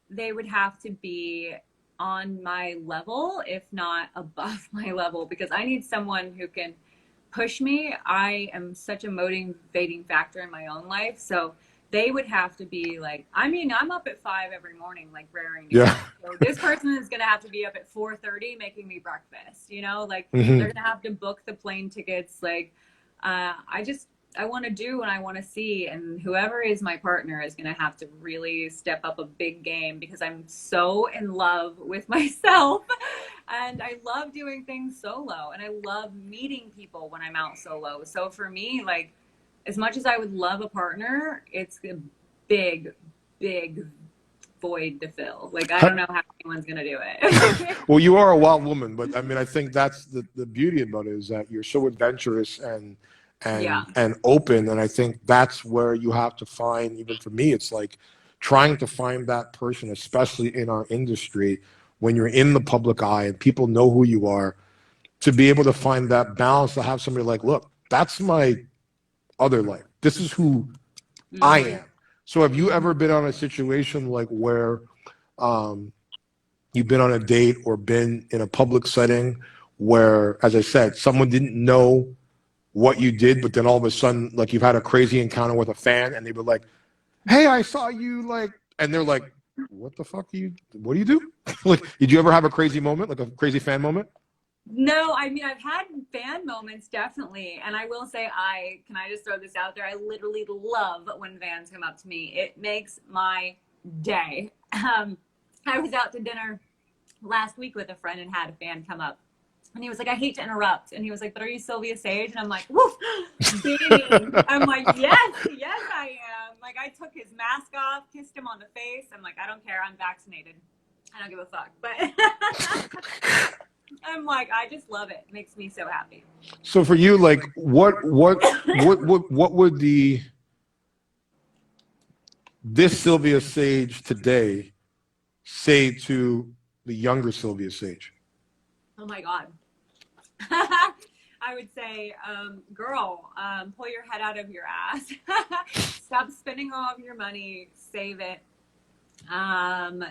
they would have to be on my level, if not above my level, because I need someone who can push me. I am such a motivating factor in my own life. So they would have to be like, I mean, I'm up at 5 every morning, like raring to go. Yeah. So this person is going to have to be up at 4:30 making me breakfast, you know, like Mm-hmm. they're going to have to book the plane tickets. Like, I want to do what I want to see. And whoever is my partner is going to have to really step up a big game, because I'm so in love with myself and I love doing things solo, and I love meeting people when I'm out solo. So for me, like, as much as I would love a partner, it's a big, big void to fill. Like, I don't know how anyone's going to do it. Well, you are a wild woman, but I mean, I think that's the beauty about it, is that you're so adventurous and Yeah. open. And I think that's where you have to find, even for me, it's like trying to find that person, especially in our industry, when you're in the public eye and people know who you are, to be able to find that balance, to have somebody like, look, that's my other life. This is who I am. So have you ever been on a situation like where you've been on a date or been in a public setting where, as I said, someone didn't know what you did, but then all of a sudden, like, you've had a crazy encounter with a fan and they were like, hey, I saw you, like, and they're like, what the fuck what do you do? Like, did you ever have a crazy moment, like a crazy fan moment? No, I mean, I've had fan moments, definitely. And I will say, can I just throw this out there? I literally love when fans come up to me. It makes my day. I was out to dinner last week with a friend and had a fan come up. And he was like, I hate to interrupt. And he was like, but are you Silvia Saige? And I'm like, woof, beaming. I'm like, yes, I am. Like, I took his mask off, kissed him on the face. I'm like, I don't care. I'm vaccinated. I don't give a fuck. But I'm like, I just love it. It makes me so happy. So for you, like, what would this Silvia Saige today say to the younger Silvia Saige? Oh my God. I would say, girl, pull your head out of your ass. Stop spending all of your money. Save it.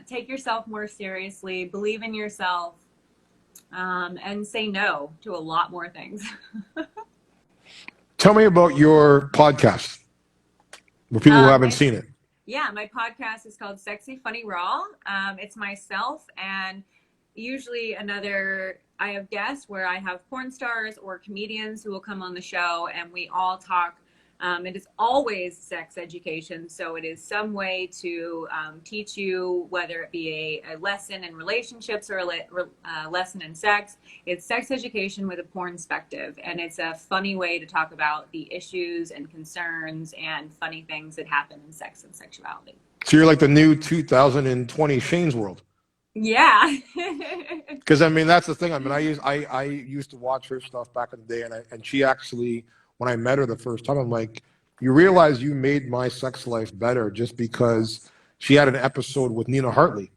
Take yourself more seriously. Believe in yourself. And say no to a lot more things. Tell me about your podcast for people who haven't seen it. Yeah, my podcast is called Sexy Funny Raw. It's myself and usually I have guests where I have porn stars or comedians who will come on the show, and we all talk. It is always sex education, so it is some way to teach you, whether it be a lesson in relationships or a lesson in sex. It's sex education with a porn perspective, and it's a funny way to talk about the issues and concerns and funny things that happen in sex and sexuality. So you're like the new 2020 Shane's World. Yeah. Because I mean, that's the thing. I mean, I used to watch her stuff back in the day, and she actually, when I met her the first time, I'm like, you realize you made my sex life better just because she had an episode with Nina Hartley,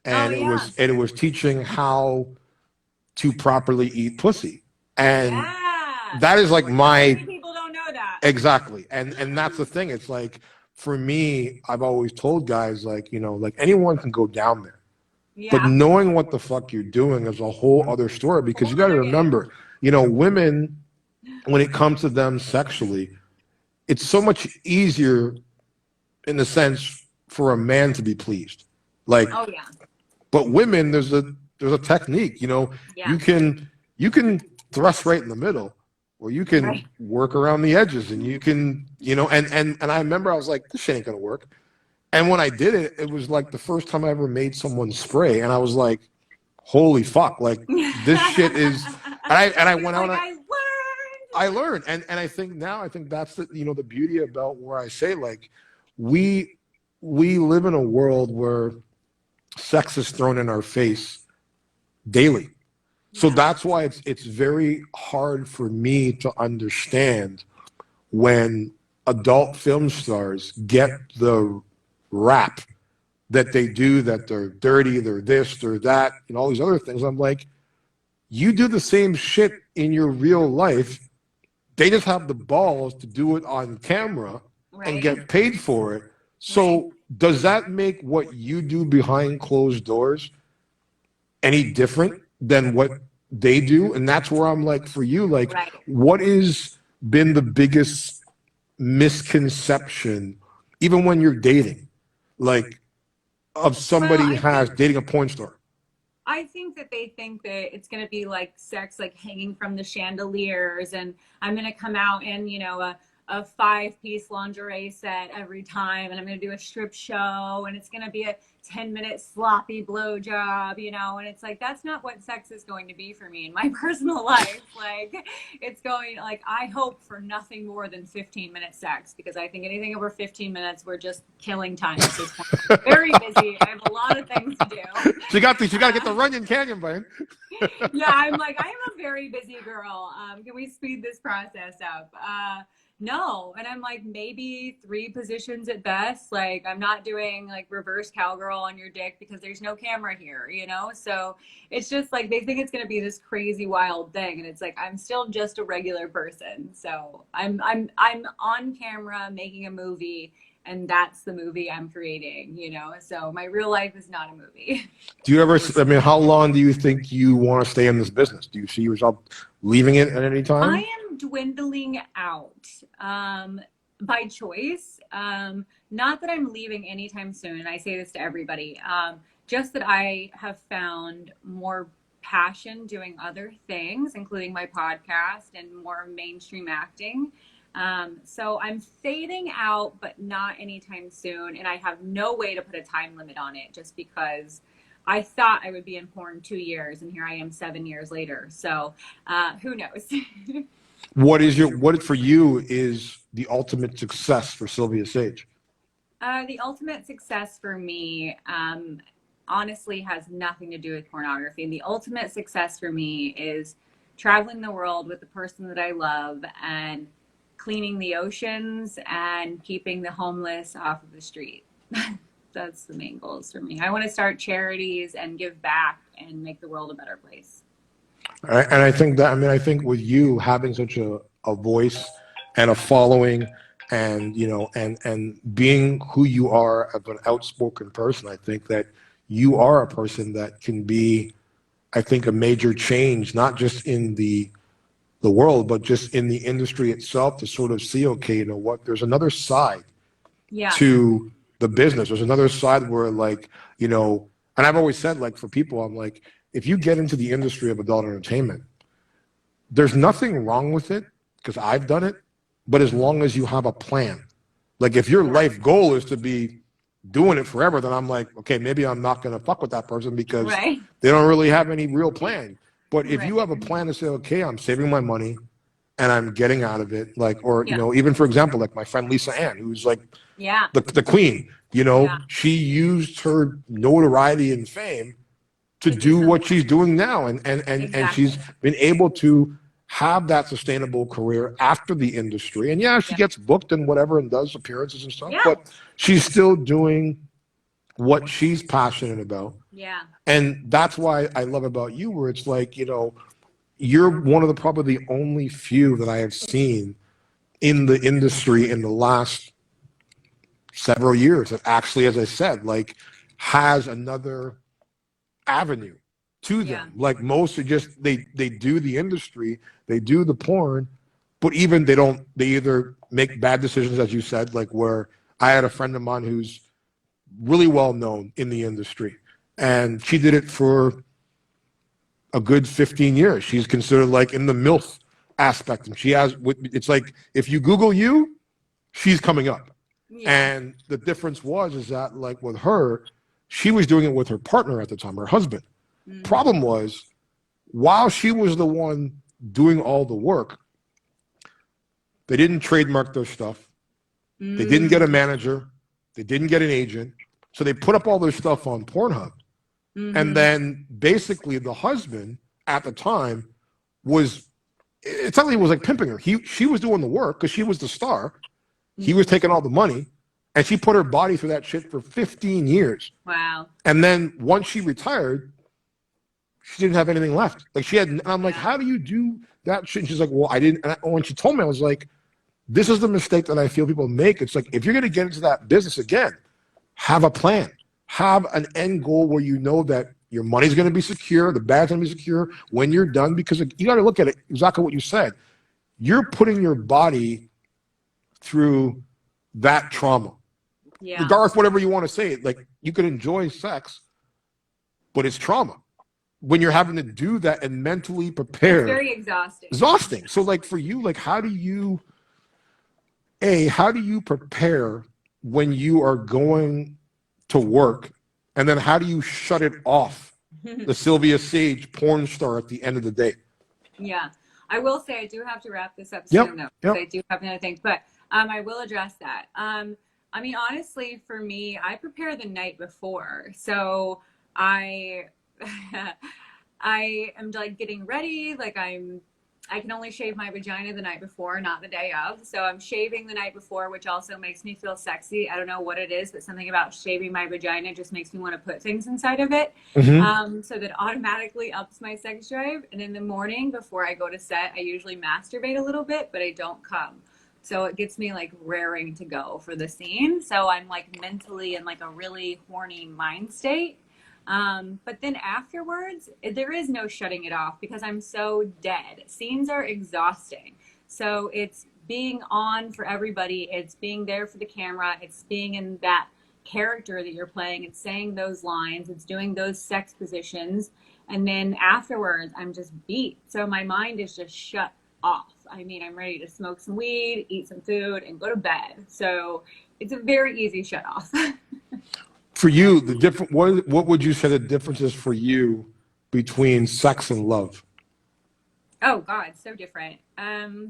and it was teaching how to properly eat pussy, and that is like many people don't know that. Exactly, and that's the thing. It's like, for me, I've always told guys, like, you know, like, anyone can go down there. Yeah. But knowing what the fuck you're doing is a whole other story, because you got to remember, you know, women, when it comes to them sexually, it's so much easier in the sense for a man to be pleased. Like, oh yeah. But women, there's a technique, you know, you can thrust right in the middle, or you can work around the edges, and you can, you know, and I remember I was like, this shit ain't gonna work. And when I did it, it was like the first time I ever made someone spray, and I was like, holy fuck, like, this shit is, and I went out, I learned, and I think that's the, you know, the beauty about where I say, like, we live in a world where sex is thrown in our face daily. So that's why it's very hard for me to understand when adult film stars get the rap that they do, that they're dirty, they're this, they're that, and all these other things. I'm like, you do the same shit in your real life. They just have the balls to do it on camera and get paid for it. So does that make what you do behind closed doors any different than what they do? And that's where I'm like, for you, like, what has been the biggest misconception, even when you're dating, like, of somebody who has dating a porn star? I think that they think that it's going to be like sex, like hanging from the chandeliers, and I'm going to come out in, you know, a 5-piece lingerie set every time, and I'm going to do a strip show, and it's going to be a 10-minute sloppy blowjob, you know, and it's like, that's not what sex is going to be for me in my personal life. Like, it's going, like, I hope for nothing more than 15-minute sex, because I think anything over 15 minutes, we're just killing time at this point. Very busy. I have a lot of things to do. You got to get the Runyon Canyon, Brian. Yeah, I'm like, I am a very busy girl. Can we speed this process up? No. And I'm like, maybe 3 positions at best. Like, I'm not doing like reverse cowgirl on your dick because there's no camera here, you know? So it's just like, they think it's going to be this crazy wild thing. And it's like, I'm still just a regular person. So I'm on camera making a movie, and that's the movie I'm creating, you know? So my real life is not a movie. Do you ever, I mean, how long do you think you want to stay in this business? Do you see yourself leaving it at any time? I am dwindling out by choice. Not that I'm leaving anytime soon, and I say this to everybody, just that I have found more passion doing other things, including my podcast and more mainstream acting. So I'm fading out, but not anytime soon. And I have no way to put a time limit on it, just because I thought I would be in porn 2 years, and here I am 7 years later. So who knows? What for you is the ultimate success for Silvia Saige? The ultimate success for me, honestly, has nothing to do with pornography. And the ultimate success for me is traveling the world with the person that I love, and cleaning the oceans, and keeping the homeless off of the street. That's the main goals for me. I want to start charities and give back and make the world a better place. And I think that, I mean, I think with you having such a voice and a following, and, you know, and being who you are as an outspoken person, I think that you are a person that can be, I think, a major change, not just in the world, but just in the industry itself, to sort of see, okay, you know what, there's another side to the business. There's another side where, like, you know, and I've always said, like, for people, I'm like, if you get into the industry of adult entertainment, there's nothing wrong with it, because I've done it, but as long as you have a plan. Like, if your life goal is to be doing it forever, then I'm like, okay, maybe I'm not going to fuck with that person, because they don't really have any real plan. But if you have a plan to say, okay, I'm saving my money and I'm getting out of it, like, or, you know, even for example, like my friend Lisa Ann, who's like the queen, you know, she used her notoriety and fame to do what she's doing now. And she's been able to have that sustainable career after the industry. And yeah, she gets booked and whatever and does appearances and stuff, but she's still doing what she's passionate about. And that's why I love about you, where it's like, you know, you're one of the probably the only few that I have seen in the industry in the last several years that actually, as I said, like, has another avenue to them. Like, most are just, they do the industry, they do the porn, but even they either make bad decisions, as you said, like where I had a friend of mine who's really well known in the industry, and she did it for a good 15 years. She's considered like in the MILF aspect, and she has, it's like, if you Google you, she's coming up. And the difference is that, like, with her, she was doing it with her partner at the time, her husband. Problem was, while she was the one doing all the work, they didn't trademark their stuff. They didn't get a manager. They didn't get an agent. So they put up all their stuff on Pornhub. And then basically the husband at the time was, it's not like he was like pimping her. She was doing the work because she was the star. He was taking all the money, and she put her body through that shit for 15 years. Wow. And then once she retired, she didn't have anything left. Like she had, and I'm like, how do you do that shit? And she's like, well, I didn't. And when she told me, I was like, this is the mistake that I feel people make. It's like, if you're going to get into that business again, have a plan, have an end goal where you know that your money's going to be secure, the bag's going to be secure when you're done, because you got to look at it exactly what you said. You're putting your body through that trauma. Yeah. Regardless, whatever you want to say, like you could enjoy sex, but it's trauma when you're having to do that and mentally prepare. It's very exhausting. Exhausting. So like for you, like how do you prepare when you are going to work, and then how do you shut it off? The Silvia Saige porn star at the end of the day. Yeah. I will say I do have to wrap this up soon though, because I do have another thing, but I will address that. I mean, honestly, for me, I prepare the night before. So I am like getting ready. Like I can only shave my vagina the night before, not the day of. So I'm shaving the night before, which also makes me feel sexy. I don't know what it is, but something about shaving my vagina just makes me want to put things inside of it. So that automatically ups my sex drive. And in the morning before I go to set, I usually masturbate a little bit, but I don't come. So it gets me like raring to go for the scene. So I'm like mentally in like a really horny mind state. But then afterwards, there is no shutting it off because I'm so dead. Scenes are exhausting. So it's being on for everybody. It's being there for the camera. It's being in that character that you're playing. It's saying those lines. It's doing those sex positions. And then afterwards, I'm just beat. So my mind is just shut off. I mean, I'm ready to smoke some weed, eat some food, and go to bed. So it's a very easy shut off. For you, what would you say the difference is for you between sex and love? Oh God, so different.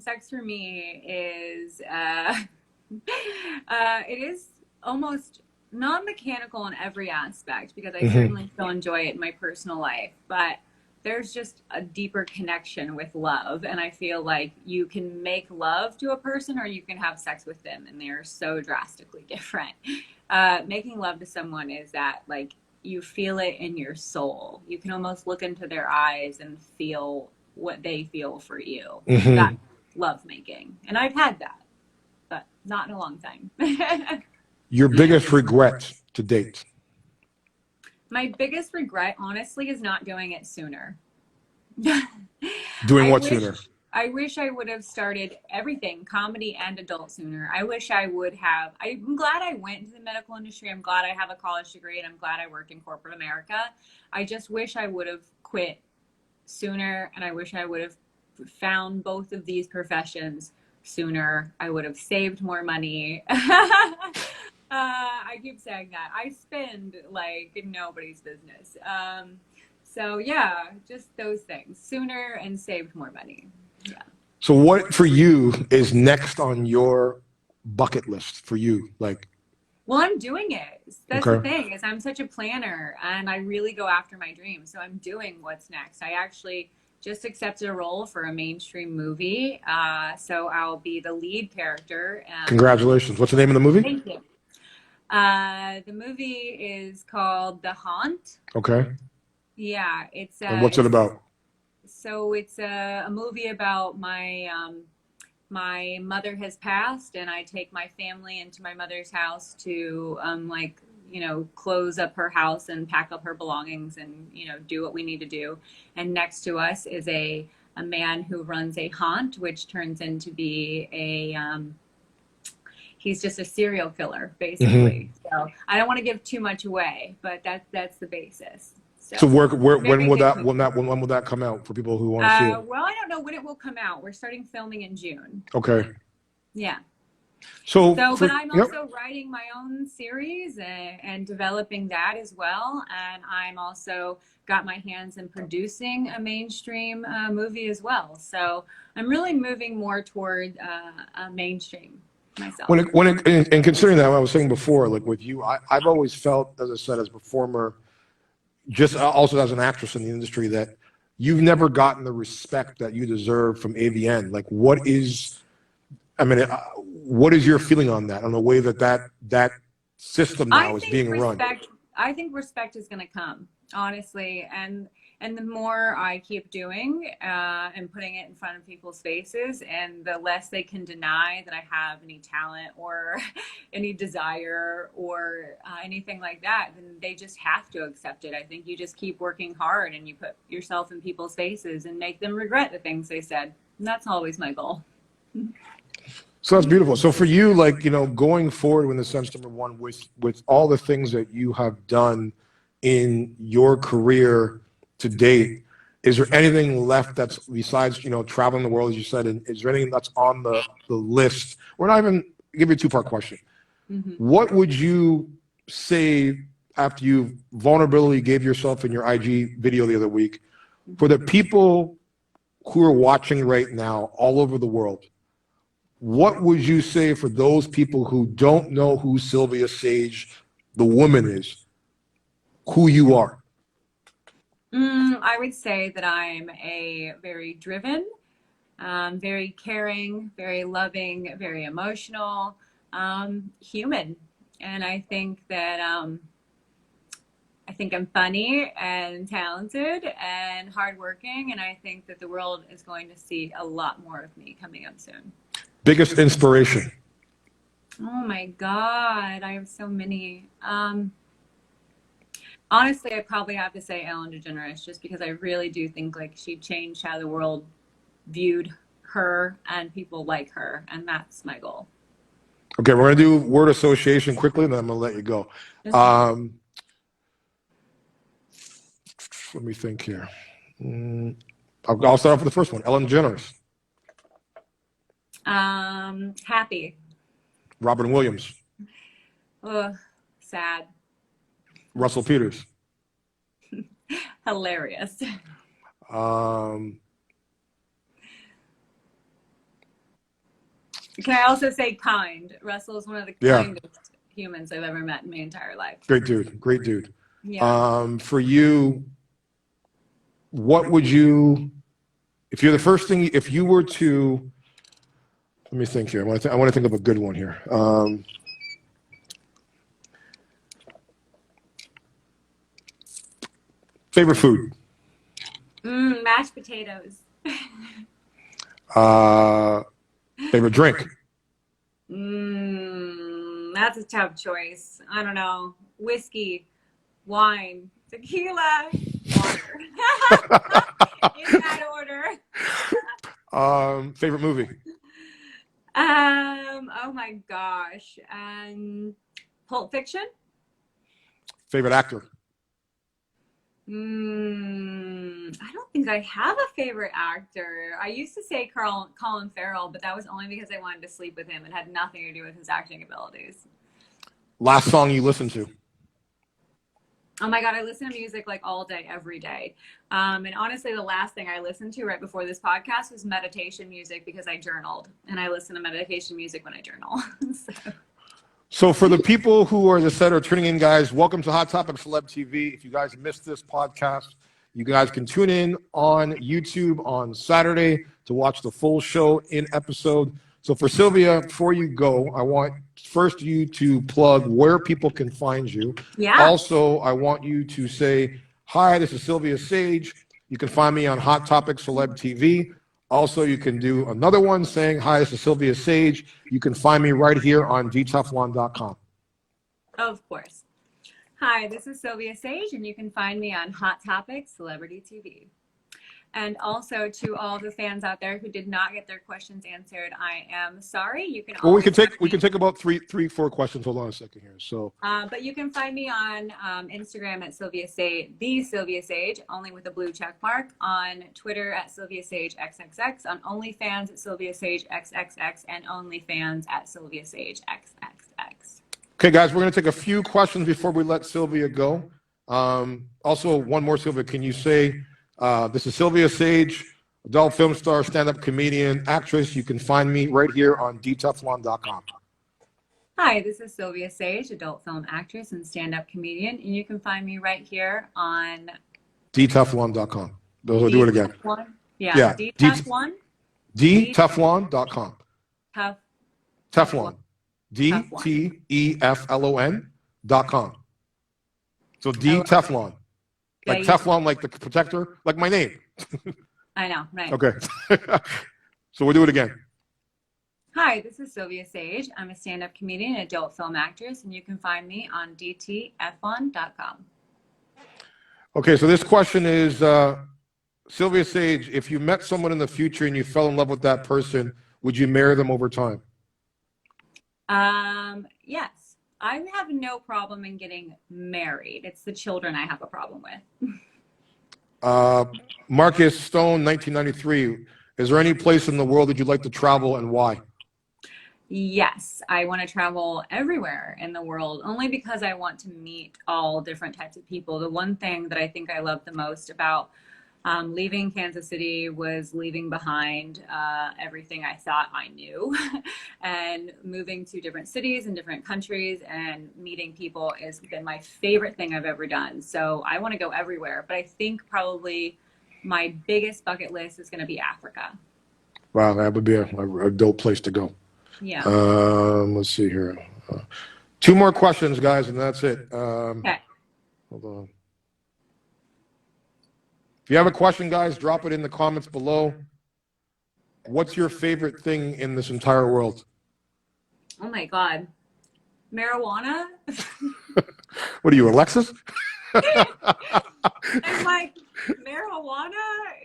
Sex for me is it is almost not mechanical in every aspect because I certainly still enjoy it in my personal life, but there's just a deeper connection with love. And I feel like you can make love to a person or you can have sex with them, and they're so drastically different. Making love to someone is that like you feel it in your soul. You can almost look into their eyes and feel what they feel for you. That's love making. And I've had that, but not in a long time. Your biggest regret to date? My biggest regret, honestly, is not doing it sooner. Doing what sooner? I wish I would have started everything, comedy and adult, sooner. I wish I would have. I'm glad I went into the medical industry. I'm glad I have a college degree, and I'm glad I work in corporate America. I just wish I would have quit sooner, and I wish I would have found both of these professions sooner. I would have saved more money. I keep saying that. I spend like nobody's business. So yeah, just those things. Sooner and saved more money. Yeah. So what for you is next on your bucket list for you? Like, well, I'm doing it. That's the thing, is I'm such a planner and I really go after my dreams. So I'm doing what's next. I actually just accepted a role for a mainstream movie. So I'll be the lead character. Congratulations. What's the name of the movie? Thank you. The movie is called The Haunt. Okay. Yeah, it's. And what's it about? So it's a movie about my mother has passed, and I take my family into my mother's house to close up her house and pack up her belongings and do what we need to do. And next to us is a man who runs a haunt, which turns into be a he's just a serial killer, basically. So I don't want to give too much away, but that's the basis. So when will that come out for people who want to see it? Well, I don't know when it will come out. We're starting filming in June. Okay. Yeah. But I'm also writing my own series and developing that as well. And I'm also got my hands in producing a mainstream movie as well. So I'm really moving more toward a mainstream myself. And considering that, I was saying before, like with you, I've always felt, as I said, as a performer, just also as an actress in the industry, that you've never gotten the respect that you deserve from AVN. Like, what is your feeling on that, on the way that system now is being run? I think respect is going to come, honestly, and And the more I keep doing and putting it in front of people's faces, and the less they can deny that I have any talent or any desire or anything like that, then they just have to accept it. I think you just keep working hard and you put yourself in people's faces and make them regret the things they said. And that's always my goal. So that's beautiful. So for you, like, you know, going forward in the sense, number one, with all the things that you have done in your career to date, is there anything left that's besides, you know, traveling the world, as you said, and is there anything that's on the list? We're not even give you a two-part question. What would you say after you vulnerability gave yourself in your IG video the other week for the people who are watching right now all over the world? What would you say for those people who don't know who Silvia Saige, the woman, is, who you are? I would say that I'm a very driven, very caring, very loving, very emotional human. And I think that I'm funny and talented and hardworking. And I think that the world is going to see a lot more of me coming up soon. Biggest inspiration? Oh my God, I have so many. Honestly, I probably have to say Ellen DeGeneres, just because I really do think like she changed how the world viewed her and people like her, and that's my goal. Okay, we're gonna do word association quickly, and then I'm gonna let you go. Let me think here. I'll start off with the first one. Ellen DeGeneres. Happy. Robin Williams. Ugh, sad. Russell Peters. Hilarious. Can I also say kind? Russell is one of the kindest humans I've ever met in my entire life. Great dude. Great dude. Yeah. For you, what would you, if you're the first thing, if you were to, let me think here. I want to think of a good one here. Favorite food? Mashed potatoes. Favorite drink? That's a tough choice. I don't know. Whiskey, wine, tequila, water. In that order. Favorite movie? Oh my gosh. Pulp Fiction. Favorite actor? I don't think I have a favorite actor. I used to say Colin Farrell, but that was only because I wanted to sleep with him. It had nothing to do with his acting abilities. Last song you listened to? Oh my God, I listen to music like all day, every day. And honestly, the last thing I listened to right before this podcast was meditation music, because I journaled, and I listen to meditation music when I journal. So for the people who are, as I said, are tuning in, guys, welcome to Hot Topic Celeb TV. If you guys missed this podcast, you guys can tune in on YouTube on Saturday to watch the full show in episode. So for Silvia, before you go, I want first you to plug where people can find you. Yeah. Also, I want you to say, hi, this is Silvia Saige. You can find me on Hot Topic Celeb TV. Also, you can do another one saying, hi, this is Silvia Saige. You can find me right here on DTeflon.com. Of course. Hi, this is Silvia Saige, and you can find me on Hot Topic Celebrity TV. And also to all the fans out there who did not get their questions answered, I am sorry. You can. Well, we can take about three, 4 questions. Hold on a second here. So. But you can find me on Instagram at Silvia Saige, the Silvia Saige, only with a blue check mark. On Twitter at Silvia Saige XXX. On OnlyFans at Silvia Saige XXX, and OnlyFans at Silvia Saige XXX. Okay, guys, we're going to take a few questions before we let Silvia go. Also, one more, Silvia. Can you say? This is Silvia Saige, adult film star, stand-up comedian, actress. You can find me right here on DTeflon.com. Hi, this is Silvia Saige, adult film actress and stand-up comedian, and you can find me right here on DTeflon.com. We'll do it again. Yeah. DTeflon. DTeflon.com. Teflon. DTEFLON.com. So DTeflon. Yeah, Like Teflon, like the protector, like my name. I know, right? Okay. So we'll do it again. Hi, this is Silvia Saige. I'm a stand-up comedian and adult film actress, and you can find me on DTeflon.com. Okay, so this question is, Silvia Saige, if you met someone in the future and you fell in love with that person, would you marry them over time? Yes. I have no problem in getting married. It's the children I have a problem with. Marcus Stone, 1993. Is there any place in the world that you'd like to travel and why? Yes, I want to travel everywhere in the world, only because I want to meet all different types of people. The one thing that I think I love the most about leaving Kansas City was leaving behind everything I thought I knew and moving to different cities and different countries and meeting people has been my favorite thing I've ever done. So I want to go everywhere, but I think probably my biggest bucket list is going to be Africa. Wow, that would be a dope place to go. Yeah. Let's see here. 2 more questions, guys, and that's it. Okay. Hold on. If you have a question, guys, drop it in the comments below. What's your favorite thing in this entire world? Oh my God. Marijuana? What are you, Alexis? I'm like, marijuana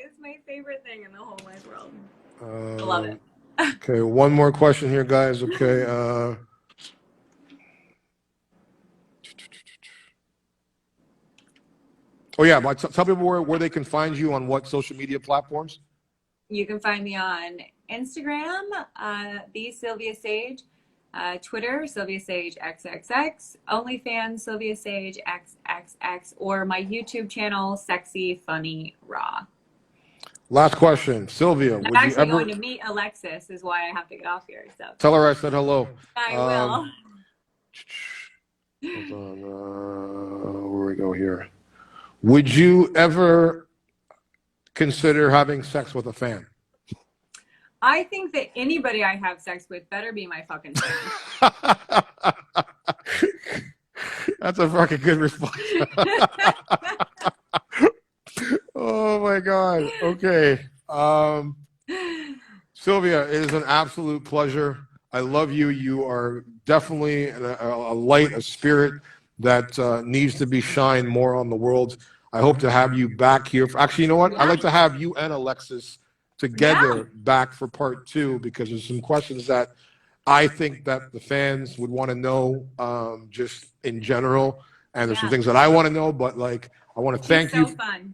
is my favorite thing in the whole wide world. I love it. Okay, one more question here, guys. Okay. Oh, yeah, but tell people where they can find you on what social media platforms. You can find me on Instagram, the Silvia Saige, Twitter, Silvia Saige XXX, OnlyFans, Silvia Saige XXX, or my YouTube channel, Sexy Funny Raw. Last question, Sylvia. I'm actually going to meet Alexis, is why I have to get off here. So tell her I said hello. I will. Hold on, where we go here. Would you ever consider having sex with a fan? I think that anybody I have sex with better be my fucking fan. That's a fucking good response. Oh my God. Okay. Sylvia, it is an absolute pleasure. I love you. You are definitely a light, a spirit that needs to be shined more on the world. I hope to have you back here. Actually, you know what? I'd like to have you and Alexis together back for part 2 because there's some questions that I think that the fans would want to know just in general. And there's some things that I want to know, but like, I want to thank you. Fun.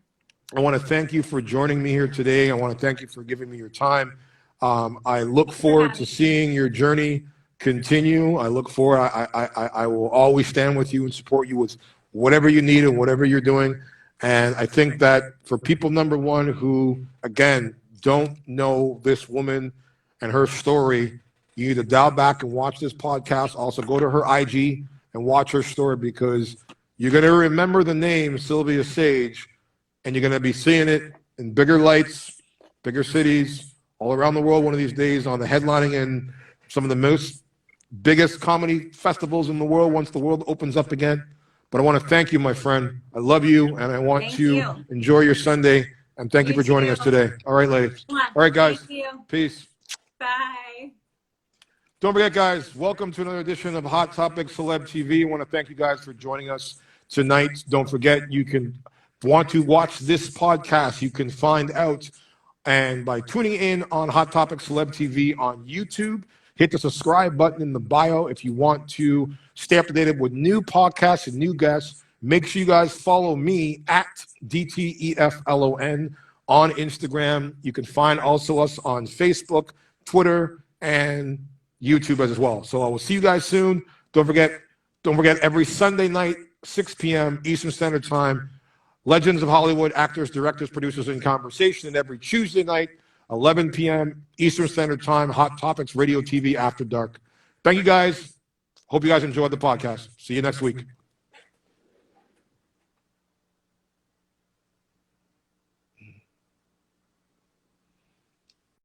I want to thank you for joining me here today. I want to thank you for giving me your time. I look forward to seeing your journey continue. I look forward. I will always stand with you and support you with whatever you need and whatever you're doing. And I think that for people, number one, who, again, don't know this woman and her story, you need to dial back and watch this podcast. Also, go to her IG and watch her story because you're going to remember the name Silvia Saige, and you're going to be seeing it in bigger lights, bigger cities, all around the world one of these days on the headlining in some of the most biggest comedy festivals in the world once the world opens up again. But I want to thank you, my friend. I love you, and I want to enjoy your Sunday. And thank you for joining us today. All right, ladies. All right, guys. Peace. Bye. Don't forget, guys, welcome to another edition of Hot Topic Celeb TV. I want to thank you guys for joining us tonight. Don't forget, you can want to watch this podcast, you can find out and by tuning in on Hot Topic Celeb TV on YouTube. Hit the subscribe button in the bio if you want to stay up to date with new podcasts and new guests. Make sure you guys follow me at DTeflon on Instagram. You can find also us on Facebook, Twitter, and YouTube as well. So I will see you guys soon. Don't forget every Sunday night, 6 p.m. Eastern Standard Time, Legends of Hollywood, actors, directors, producers in conversation. And every Tuesday night, 11 p.m. Eastern Standard Time, Hot Topics Radio TV After Dark. Thank you guys. Hope you guys enjoyed the podcast. See you next week.